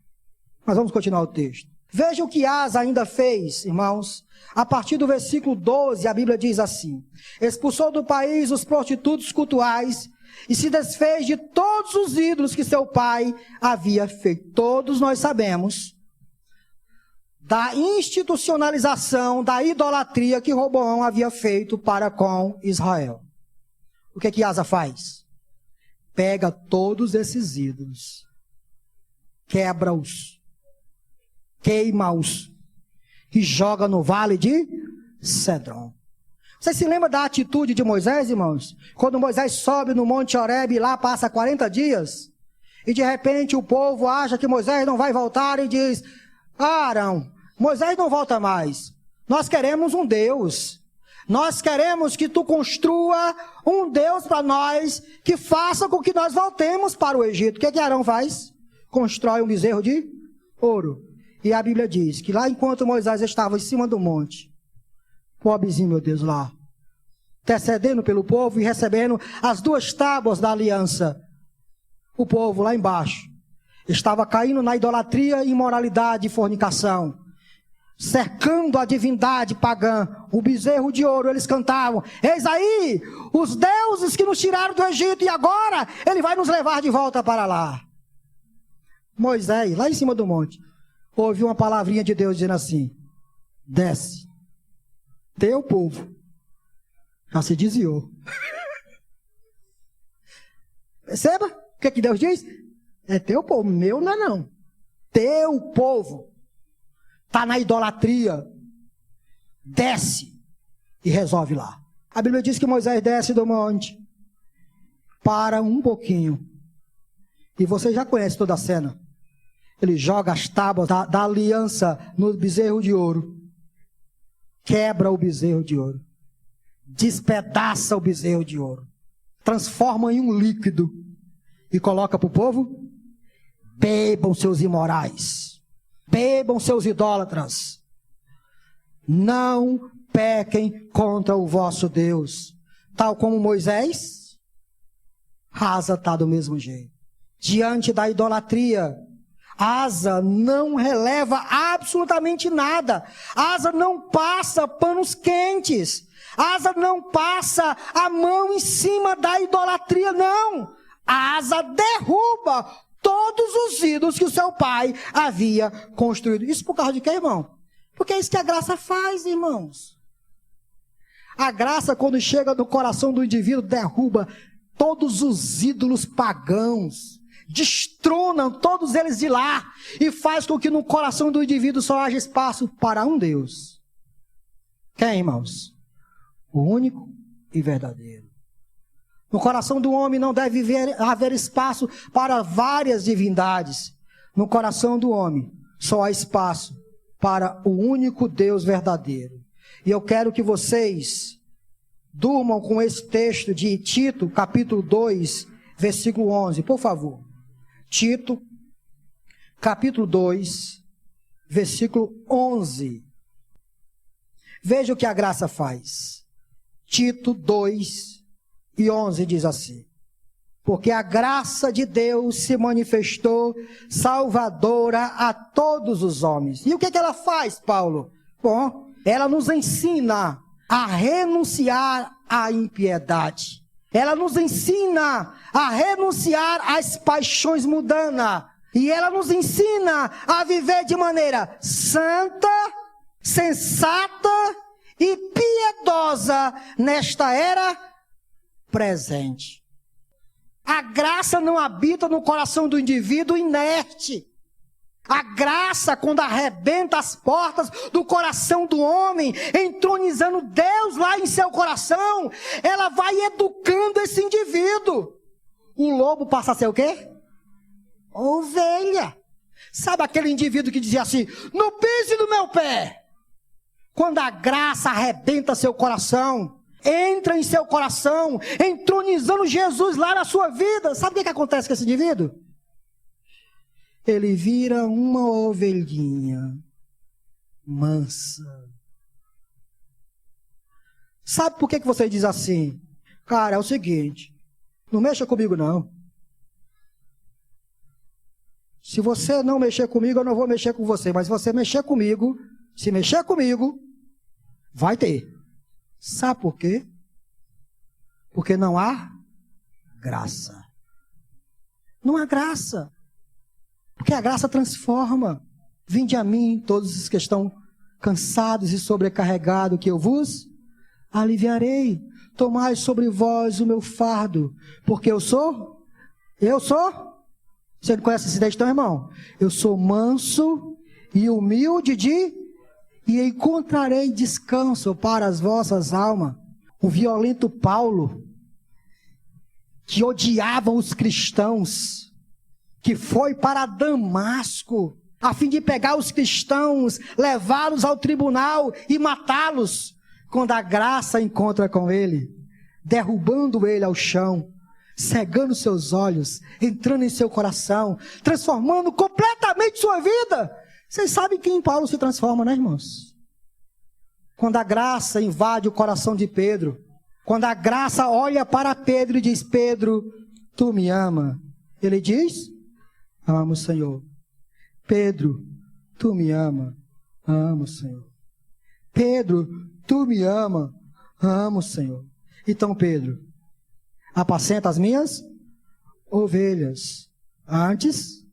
Mas vamos continuar o texto. Veja o que Asa ainda fez, irmãos. A partir do versículo 12, a Bíblia diz assim: expulsou do país os prostitutos cultuais e se desfez de todos os ídolos que seu pai havia feito. Todos nós sabemos da institucionalização da idolatria que Roboão havia feito para com Israel. O que Asa faz? Pega todos esses ídolos, quebra-os, queima-os e joga no vale de Cedron. Você se lembra da atitude de Moisés, irmãos? Quando Moisés sobe no Monte Horebe e lá passa 40 dias, e de repente o povo acha que Moisés não vai voltar e diz: Arão, Moisés não volta mais. Nós queremos um Deus. Nós queremos que tu construa um Deus para nós, que faça com que nós voltemos para o Egito. O que Arão faz? Constrói um bezerro de ouro. E a Bíblia diz que lá enquanto Moisés estava em cima do monte, pobrezinho, meu Deus, lá, intercedendo pelo povo e recebendo as 2 tábuas da aliança. O povo lá embaixo estava caindo na idolatria, imoralidade e fornicação, cercando a divindade pagã, o bezerro de ouro. Eles cantavam: eis aí os deuses que nos tiraram do Egito, e agora ele vai nos levar de volta para lá. Moisés, lá em cima do monte, ouviu uma palavrinha de Deus dizendo assim: desce, teu povo já se desviou. Perceba o que Deus diz? É teu povo, meu não é não. Teu povo está na idolatria. Desce e resolve lá. A Bíblia diz que Moisés desce do monte, para um pouquinho, e você já conhece toda a cena. Ele joga as tábuas da aliança no bezerro de ouro, quebra o bezerro de ouro, despedaça o bezerro de ouro, transforma em um líquido e coloca para o povo: bebam seus imorais, bebam seus idólatras, não pequem contra o vosso Deus. Tal como Moisés, Asa está do mesmo jeito. Diante da idolatria, Asa não releva absolutamente nada. Asa não passa panos quentes. Asa não passa a mão em cima da idolatria, não. Asa derruba todos os ídolos que o seu pai havia construído. Isso por causa de quê, irmão? Porque é isso que a graça faz, irmãos. A graça, quando chega no coração do indivíduo, derruba todos os ídolos pagãos, destrona todos eles de lá e faz com que no coração do indivíduo só haja espaço para um Deus. Quem, irmãos? O único e verdadeiro. No coração do homem não deve haver espaço para várias divindades. No coração do homem só há espaço para o único Deus verdadeiro. E eu quero que vocês durmam com esse texto de Tito, capítulo 2, versículo 11, por favor. Tito, capítulo 2, versículo 11. Veja o que a graça faz. Tito 2 e 11 diz assim: porque a graça de Deus se manifestou salvadora a todos os homens. E o que ela faz, Paulo? Bom, ela nos ensina a renunciar à impiedade. Ela nos ensina a renunciar às paixões mundanas. E ela nos ensina a viver de maneira santa, sensata e piedosa nesta era presente. A graça não habita no coração do indivíduo inerte. A graça, quando arrebenta as portas do coração do homem, entronizando Deus lá em seu coração, ela vai educando esse indivíduo. O lobo passa a ser o quê? Ovelha. Sabe aquele indivíduo que dizia assim: não pise no meu pé? Quando a graça arrebenta seu coração, entra em seu coração, entronizando Jesus lá na sua vida, sabe o que acontece com esse indivíduo? Ele vira uma ovelhinha mansa. Sabe por que você diz assim? Cara, é o seguinte, não mexa comigo não. Se você não mexer comigo, eu não vou mexer com você. Mas se você mexer comigo, se mexer comigo, vai ter. Sabe por quê? Porque não há graça. Não há graça. Porque a graça transforma. Vinde a mim, todos os que estão cansados e sobrecarregados, que eu vos aliviarei. Tomai sobre vós o meu fardo, porque eu sou. Você não conhece esse texto, irmão? Eu sou manso e humilde e encontrarei descanso para as vossas almas. O violento Paulo, que odiava os cristãos, que foi para Damasco, a fim de pegar os cristãos, levá-los ao tribunal e matá-los, quando a graça encontra com ele, derrubando ele ao chão, cegando seus olhos, entrando em seu coração, transformando completamente sua vida. Vocês sabem quem Paulo se transforma, né, irmãos? Quando a graça invade o coração de Pedro, Quando a graça olha para Pedro e diz: Pedro, tu me ama. Ele diz: amo, Senhor. Pedro, tu me ama. Amo, Senhor. Pedro, tu me ama. Amo, Senhor. Então, Pedro, apacenta as minhas ovelhas. Antes,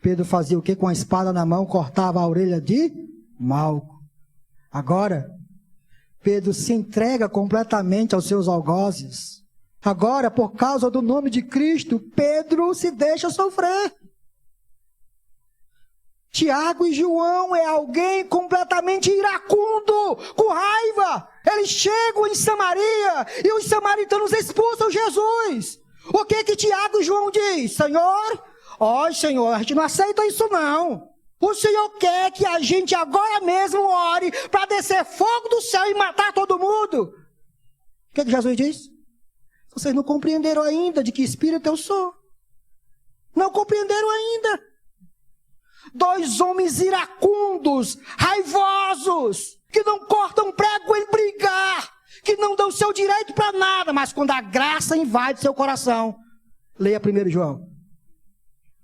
Pedro fazia o que? Com a espada na mão, cortava a orelha de Malco. Agora, Pedro se entrega completamente aos seus algozes. Agora, por causa do nome de Cristo, Pedro se deixa sofrer. Tiago e João é alguém completamente iracundo, com raiva. Eles chegam em Samaria e os samaritanos expulsam Jesus. O que Tiago e João diz? Senhor, Senhor, a gente não aceita isso não. O Senhor quer que a gente agora mesmo ore para descer fogo do céu e matar todo mundo. O que Jesus diz? Vocês não compreenderam ainda de que espírito eu sou. Não compreenderam ainda. Dois homens iracundos, raivosos, que não cortam prego em brigar, que não dão seu direito para nada, mas quando a graça invade seu coração. Leia 1 João.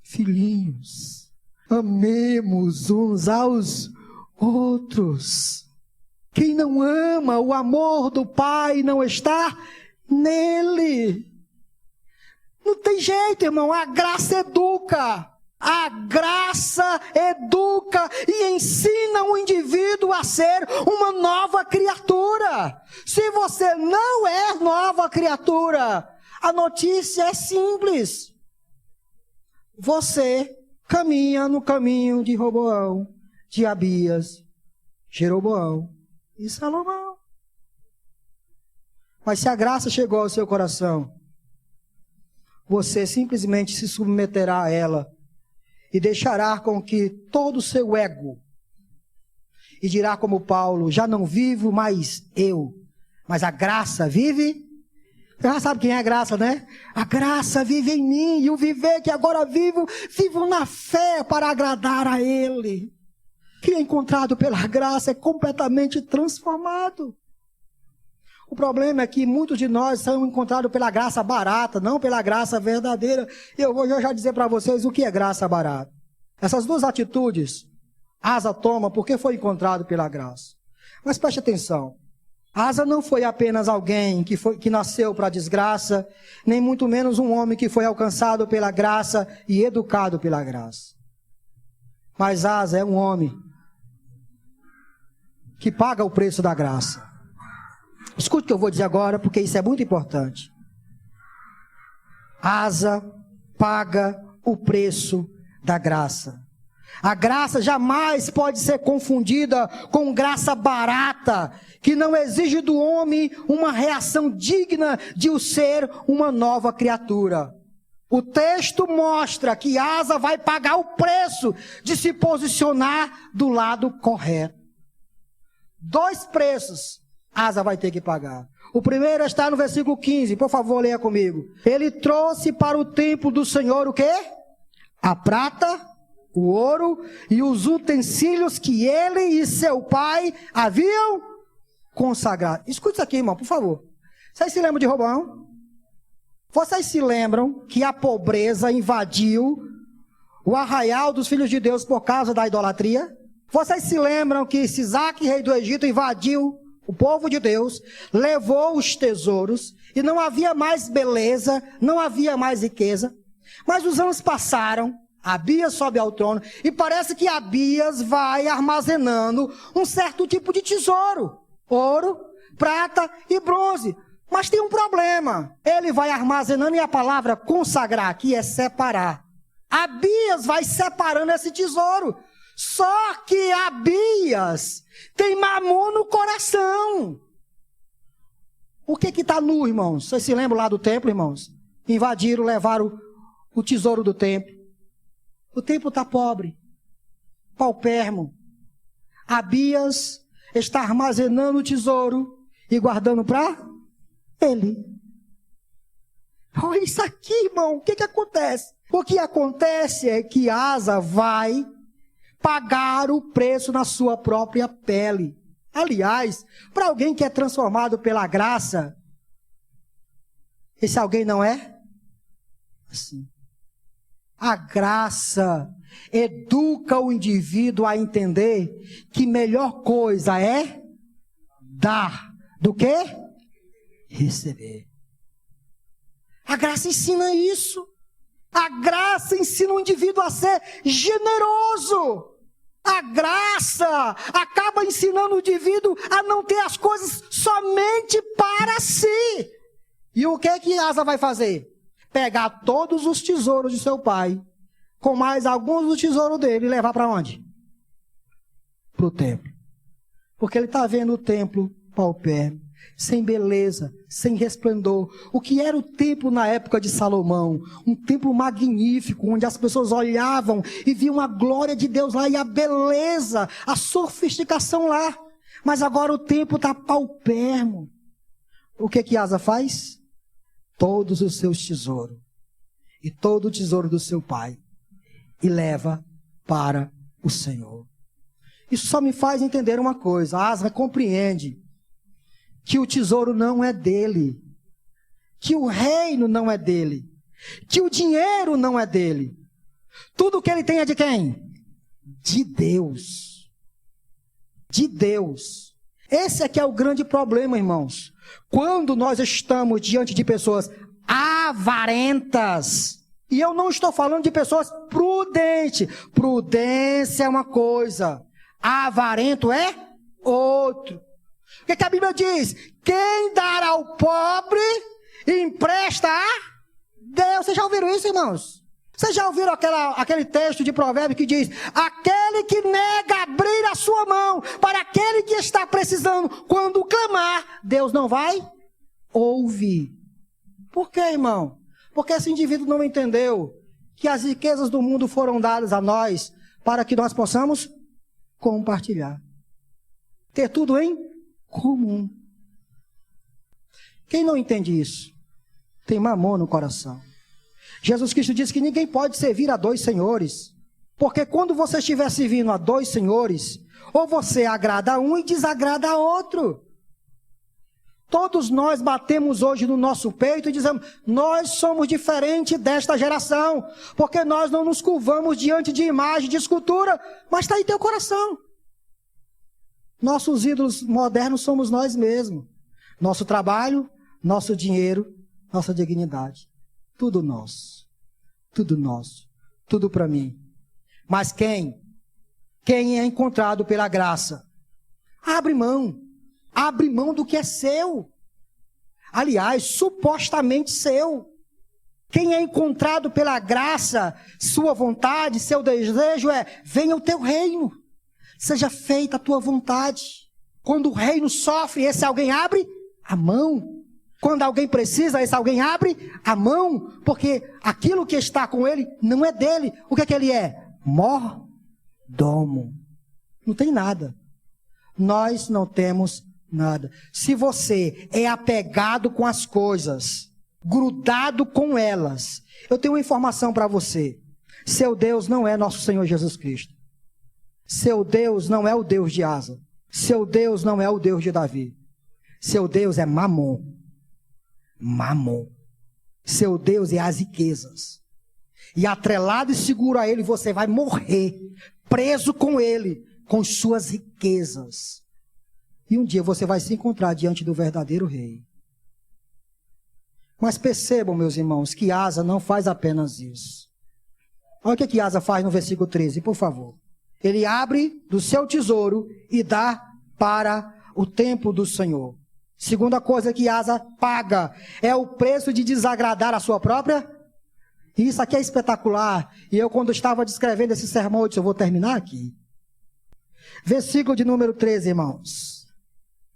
Filhinhos, amemos uns aos outros. Quem não ama, o amor do Pai não está nele. Não tem jeito, irmão, a graça educa. A graça educa e ensina o indivíduo a ser uma nova criatura. Se você não é nova criatura, a notícia é simples. Você caminha no caminho de Roboão, de Abias, Jeroboão e Salomão. Mas se a graça chegou ao seu coração, você simplesmente se submeterá a ela e deixará com que todo o seu ego, e dirá como Paulo: já não vivo mais eu, mas a graça vive. Você já sabe quem é a graça, né? A graça vive em mim, e o viver que agora vivo na fé para agradar a Ele. Quem é encontrado pela graça é completamente transformado. O problema é que muitos de nós são encontrados pela graça barata, não pela graça verdadeira. Eu vou já dizer para vocês o que é graça barata. Essas duas atitudes, Asa toma porque foi encontrado pela graça. Mas preste atenção. Asa não foi apenas alguém que nasceu para a desgraça, nem muito menos um homem que foi alcançado pela graça e educado pela graça. Mas Asa é um homem que paga o preço da graça. Escute o que eu vou dizer agora, porque isso é muito importante. Asa paga o preço da graça. A graça jamais pode ser confundida com graça barata, que não exige do homem uma reação digna de o ser uma nova criatura. O texto mostra que Asa vai pagar o preço de se posicionar do lado correto. Dois preços Asa vai ter que pagar. O primeiro está no versículo 15, por favor, leia comigo. Ele trouxe para o templo do Senhor o quê? A prata, o ouro e os utensílios que ele e seu pai haviam consagrado. Escute isso aqui, irmão, por favor. Vocês se lembram de Roboão? Vocês se lembram que a pobreza invadiu o arraial dos filhos de Deus por causa da idolatria? Vocês se lembram que Sisaque, rei do Egito, invadiu o povo de Deus, levou os tesouros, e não havia mais beleza, não havia mais riqueza. Mas os anos passaram, Abias sobe ao trono, e parece que Abias vai armazenando um certo tipo de tesouro. Ouro, prata e bronze. Mas tem um problema. Ele vai armazenando, e a palavra consagrar aqui é separar. Abias vai separando esse tesouro. Só que Abias tem Mamon no coração. O que está nu, irmãos? Vocês se lembram lá do templo, irmãos? Invadiram, levaram o tesouro do templo. O templo está pobre, paupérrimo. Abias está armazenando o tesouro e guardando para ele. Olha isso aqui, irmão. O que acontece? O que acontece é que Asa vai pagar o preço na sua própria pele. Aliás, para alguém que é transformado pela graça, esse alguém não é assim. A graça educa o indivíduo a entender que melhor coisa é dar do que receber. A graça ensina isso. A graça ensina o indivíduo a ser generoso. A graça acaba ensinando o indivíduo a não ter as coisas somente para si. E o que Asa vai fazer? Pegar todos os tesouros de seu pai, com mais alguns do tesouro dele, e levar para onde? Para o templo. Porque ele está vendo o templo paupérrimo, sem beleza, sem resplendor. O que era o templo na época de Salomão? Um templo magnífico, onde as pessoas olhavam e viam a glória de Deus lá e a beleza, a sofisticação lá. Mas agora o templo está paupérrimo. O que Asa faz? Todos os seus tesouros e todo o tesouro do seu pai e leva para o Senhor. Isso só me faz entender uma coisa. Asa compreende que o tesouro não é dele, que o reino não é dele, que o dinheiro não é dele. Tudo que ele tem é de quem? De Deus. De Deus. Esse aqui é o grande problema, irmãos. Quando nós estamos diante de pessoas avarentas, e eu não estou falando de pessoas prudentes. Prudência é uma coisa, avarento é outro. O que a Bíblia diz? Quem dará ao pobre, empresta a Deus. Vocês já ouviram isso, irmãos? Vocês já ouviram aquele texto de Provérbios que diz: aquele que nega abrir a sua mão para aquele que está precisando, quando clamar, Deus não vai ouvir. Por quê, irmão? Porque esse indivíduo não entendeu que as riquezas do mundo foram dadas a nós para que nós possamos compartilhar. Ter tudo em comum. Quem não entende isso, tem mamon no coração. Jesus Cristo disse que ninguém pode servir a dois senhores, porque quando você estiver servindo a dois senhores, ou você agrada a um e desagrada a outro. Todos nós batemos hoje no nosso peito e dizemos: nós somos diferentes desta geração, porque nós não nos curvamos diante de imagem, de escultura, mas está aí teu coração. Nossos ídolos modernos somos nós mesmos. Nosso trabalho, nosso dinheiro, nossa dignidade. Tudo nosso. Tudo nosso. Tudo para mim. Mas quem é encontrado pela graça, abre mão. Abre mão do que é seu. Aliás, supostamente seu. Quem é encontrado pela graça, sua vontade, seu desejo é: venha o teu reino. Seja feita a tua vontade. Quando o reino sofre, esse alguém abre a mão. Quando alguém precisa, esse alguém abre a mão. Porque aquilo que está com ele não é dele. O que é que ele é? Mordomo. Não tem nada. Nós não temos nada. Se você é apegado com as coisas, grudado com elas, eu tenho uma informação para você. Seu Deus não é nosso Senhor Jesus Cristo. Seu Deus não é o Deus de Asa. Seu Deus não é o Deus de Davi. Seu Deus é Mamon. Mamon. Seu Deus é as riquezas. E atrelado e seguro a ele, você vai morrer, preso com ele, com suas riquezas. E um dia você vai se encontrar diante do verdadeiro rei. Mas percebam, meus irmãos, que Asa não faz apenas isso. Olha o que Asa faz no versículo 13, por favor. Ele abre do seu tesouro e dá para o templo do Senhor. Segunda coisa que Asa paga é o preço de desagradar a sua própria. Isso aqui é espetacular. E eu, quando estava descrevendo esse sermão, eu disse: eu vou terminar aqui. Versículo de número 13, irmãos.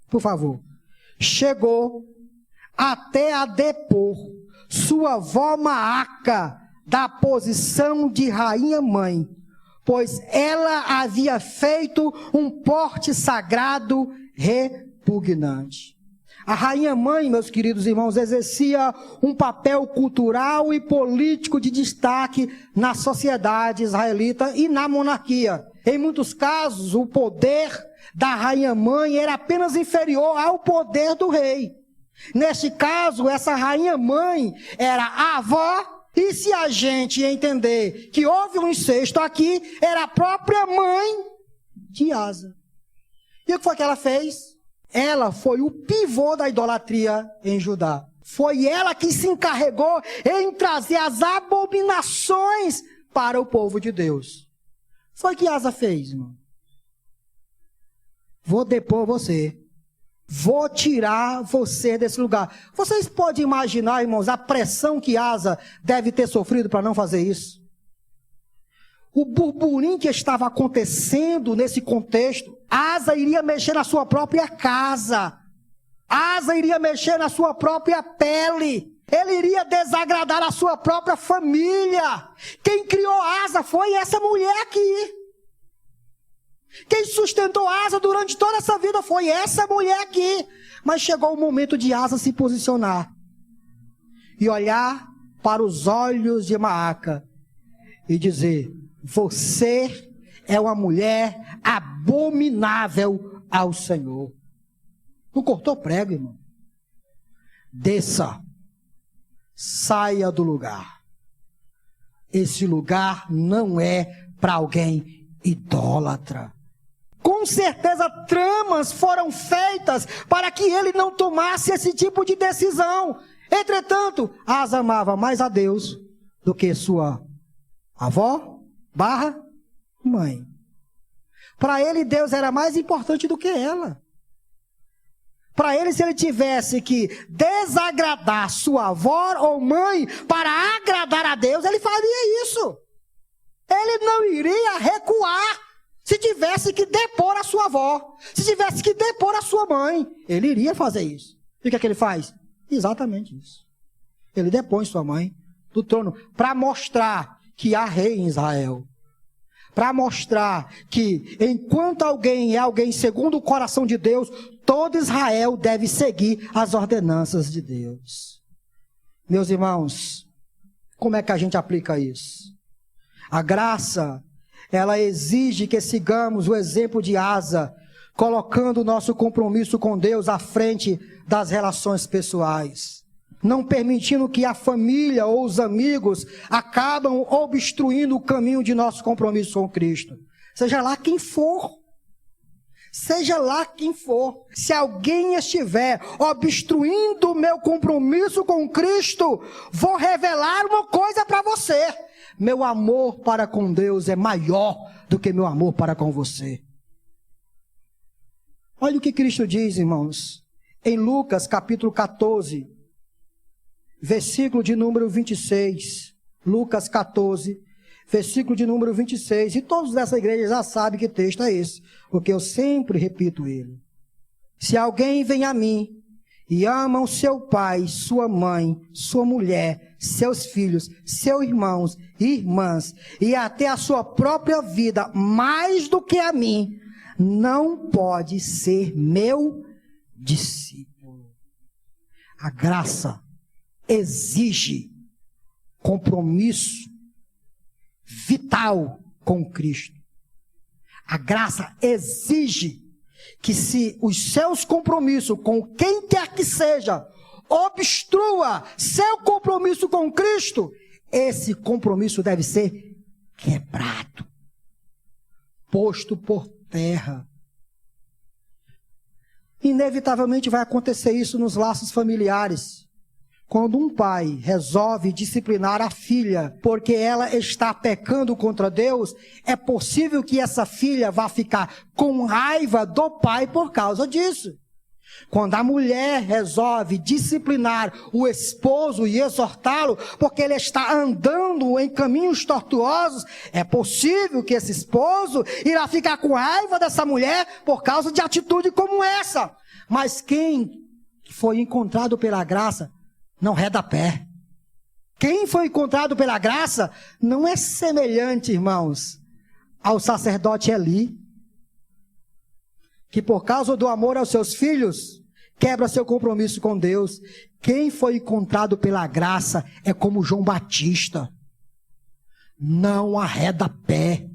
Por favor. Chegou até a depor sua avó Maaca da posição de rainha-mãe, pois ela havia feito um porte sagrado repugnante. A rainha mãe, meus queridos irmãos, exercia um papel cultural e político de destaque na sociedade israelita e na monarquia. Em muitos casos, o poder da rainha mãe era apenas inferior ao poder do rei. Neste caso, essa rainha mãe era a avó, e se a gente entender que houve um incesto aqui, era a própria mãe de Asa. E o que foi que ela fez? Ela foi o pivô da idolatria em Judá. Foi ela que se encarregou em trazer as abominações para o povo de Deus. Foi o que Asa fez, irmão. Vou depor você. Vou tirar você desse lugar. Vocês podem imaginar, irmãos, a pressão que Asa deve ter sofrido para não fazer isso? O burburinho que estava acontecendo nesse contexto. Asa iria mexer na sua própria casa. Asa iria mexer na sua própria pele. Ele iria desagradar a sua própria família. Quem criou Asa foi essa mulher aqui. Quem sustentou Asa durante toda essa vida foi essa mulher aqui. Mas chegou o momento de Asa se posicionar. E olhar para os olhos de Maaca. E dizer: você é uma mulher abominável ao Senhor. Não cortou prego, irmão. Desça. Saia do lugar. Esse lugar não é para alguém idólatra. Com certeza tramas foram feitas para que ele não tomasse esse tipo de decisão. Entretanto, Asa amava mais a Deus do que sua avó / mãe. Para ele, Deus era mais importante do que ela. Para ele, se ele tivesse que desagradar sua avó ou mãe para agradar a Deus, ele faria isso. Ele não iria recuar se tivesse que depor a sua avó, se tivesse que depor a sua mãe. Ele iria fazer isso. E o que é que ele faz? Exatamente isso. Ele depõe sua mãe do trono para mostrar que há rei em Israel. Para mostrar que enquanto alguém é alguém segundo o coração de Deus, todo Israel deve seguir as ordenanças de Deus. Meus irmãos, como é que a gente aplica isso? A graça, ela exige que sigamos o exemplo de Asa, colocando o nosso compromisso com Deus à frente das relações pessoais. Não permitindo que a família ou os amigos acabam obstruindo o caminho de nosso compromisso com Cristo. Seja lá quem for. Seja lá quem for. Se alguém estiver obstruindo o meu compromisso com Cristo, vou revelar uma coisa para você. Meu amor para com Deus é maior do que meu amor para com você. Olha o que Cristo diz, irmãos. Em Lucas capítulo 14, versículo de número 26. Lucas 14, versículo de número 26. E todos dessa igreja já sabem que texto é esse, porque eu sempre repito ele. Se alguém vem a mim e ama o seu pai, sua mãe, sua mulher, seus filhos, seus irmãos e irmãs, e até a sua própria vida, mais do que a mim, não pode ser meu discípulo. A graça exige compromisso vital com Cristo. A graça exige que se os seus compromissos com quem quer que seja obstrua seu compromisso com Cristo, esse compromisso deve ser quebrado, posto por terra. Inevitavelmente vai acontecer isso nos laços familiares. Quando um pai resolve disciplinar a filha porque ela está pecando contra Deus, é possível que essa filha vá ficar com raiva do pai por causa disso. Quando a mulher resolve disciplinar o esposo e exortá-lo porque ele está andando em caminhos tortuosos, é possível que esse esposo irá ficar com raiva dessa mulher por causa de atitude como essa. Mas quem foi encontrado pela graça não reda pé. Quem foi encontrado pela graça não é semelhante, irmãos, ao sacerdote Eli, que por causa do amor aos seus filhos, quebra seu compromisso com Deus. Quem foi encontrado pela graça é como João Batista. Não arreda pé.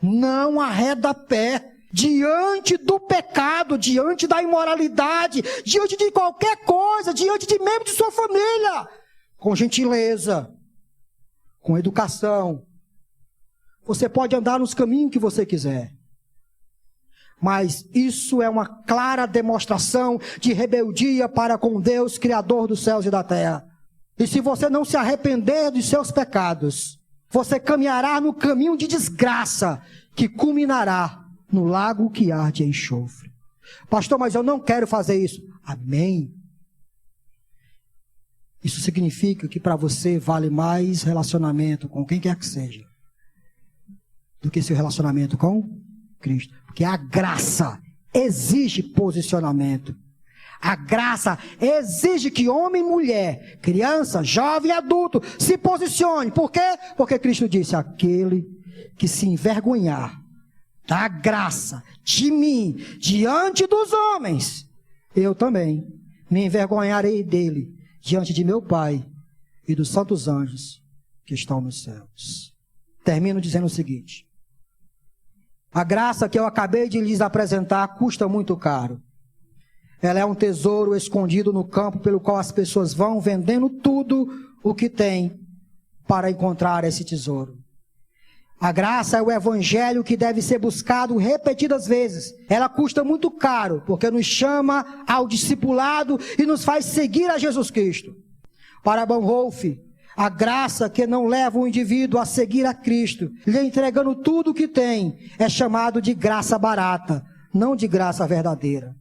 Não arreda pé. Diante do pecado, diante da imoralidade, diante de qualquer coisa, diante de membro de sua família, com gentileza, com educação. Você pode andar nos caminhos que você quiser, mas isso é uma clara demonstração de rebeldia para com Deus, Criador dos céus e da terra. E se você não se arrepender dos seus pecados, você caminhará no caminho de desgraça, que culminará no lago que arde em enxofre. Pastor, mas eu não quero fazer isso. Amém. Isso significa que para você vale mais relacionamento com quem quer que seja do que seu relacionamento com Cristo. Porque a graça exige posicionamento. A graça exige que homem e mulher, criança, jovem e adulto, se posicione. Por quê? Porque Cristo disse, aquele que se envergonhar da graça de mim, diante dos homens, eu também me envergonharei dele, diante de meu Pai e dos santos anjos que estão nos céus. Termino dizendo o seguinte: a graça que eu acabei de lhes apresentar custa muito caro. Ela é um tesouro escondido no campo pelo qual as pessoas vão vendendo tudo o que têm para encontrar esse tesouro. A graça é o evangelho que deve ser buscado repetidas vezes. Ela custa muito caro, porque nos chama ao discipulado e nos faz seguir a Jesus Cristo. Para Bonhoeffer, a graça que não leva o indivíduo a seguir a Cristo, lhe entregando tudo o que tem, é chamado de graça barata, não de graça verdadeira.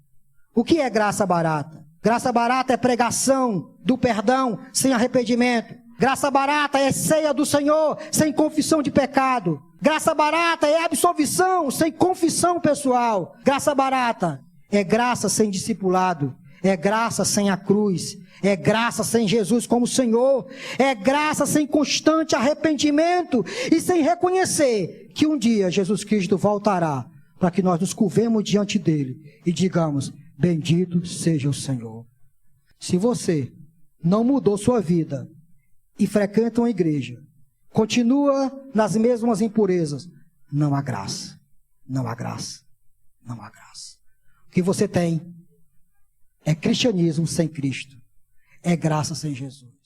O que é graça barata? Graça barata é pregação do perdão sem arrependimento. Graça barata é ceia do Senhor sem confissão de pecado. Graça barata é absolvição sem confissão pessoal. Graça barata é graça sem discipulado. É graça sem a cruz. É graça sem Jesus como Senhor. É graça sem constante arrependimento e sem reconhecer que um dia Jesus Cristo voltará para que nós nos curvemos diante dele e digamos, bendito seja o Senhor. Se você não mudou sua vida e frequenta uma igreja, continua nas mesmas impurezas, não há graça, não há graça, não há graça. O que você tem é cristianismo sem Cristo, é graça sem Jesus.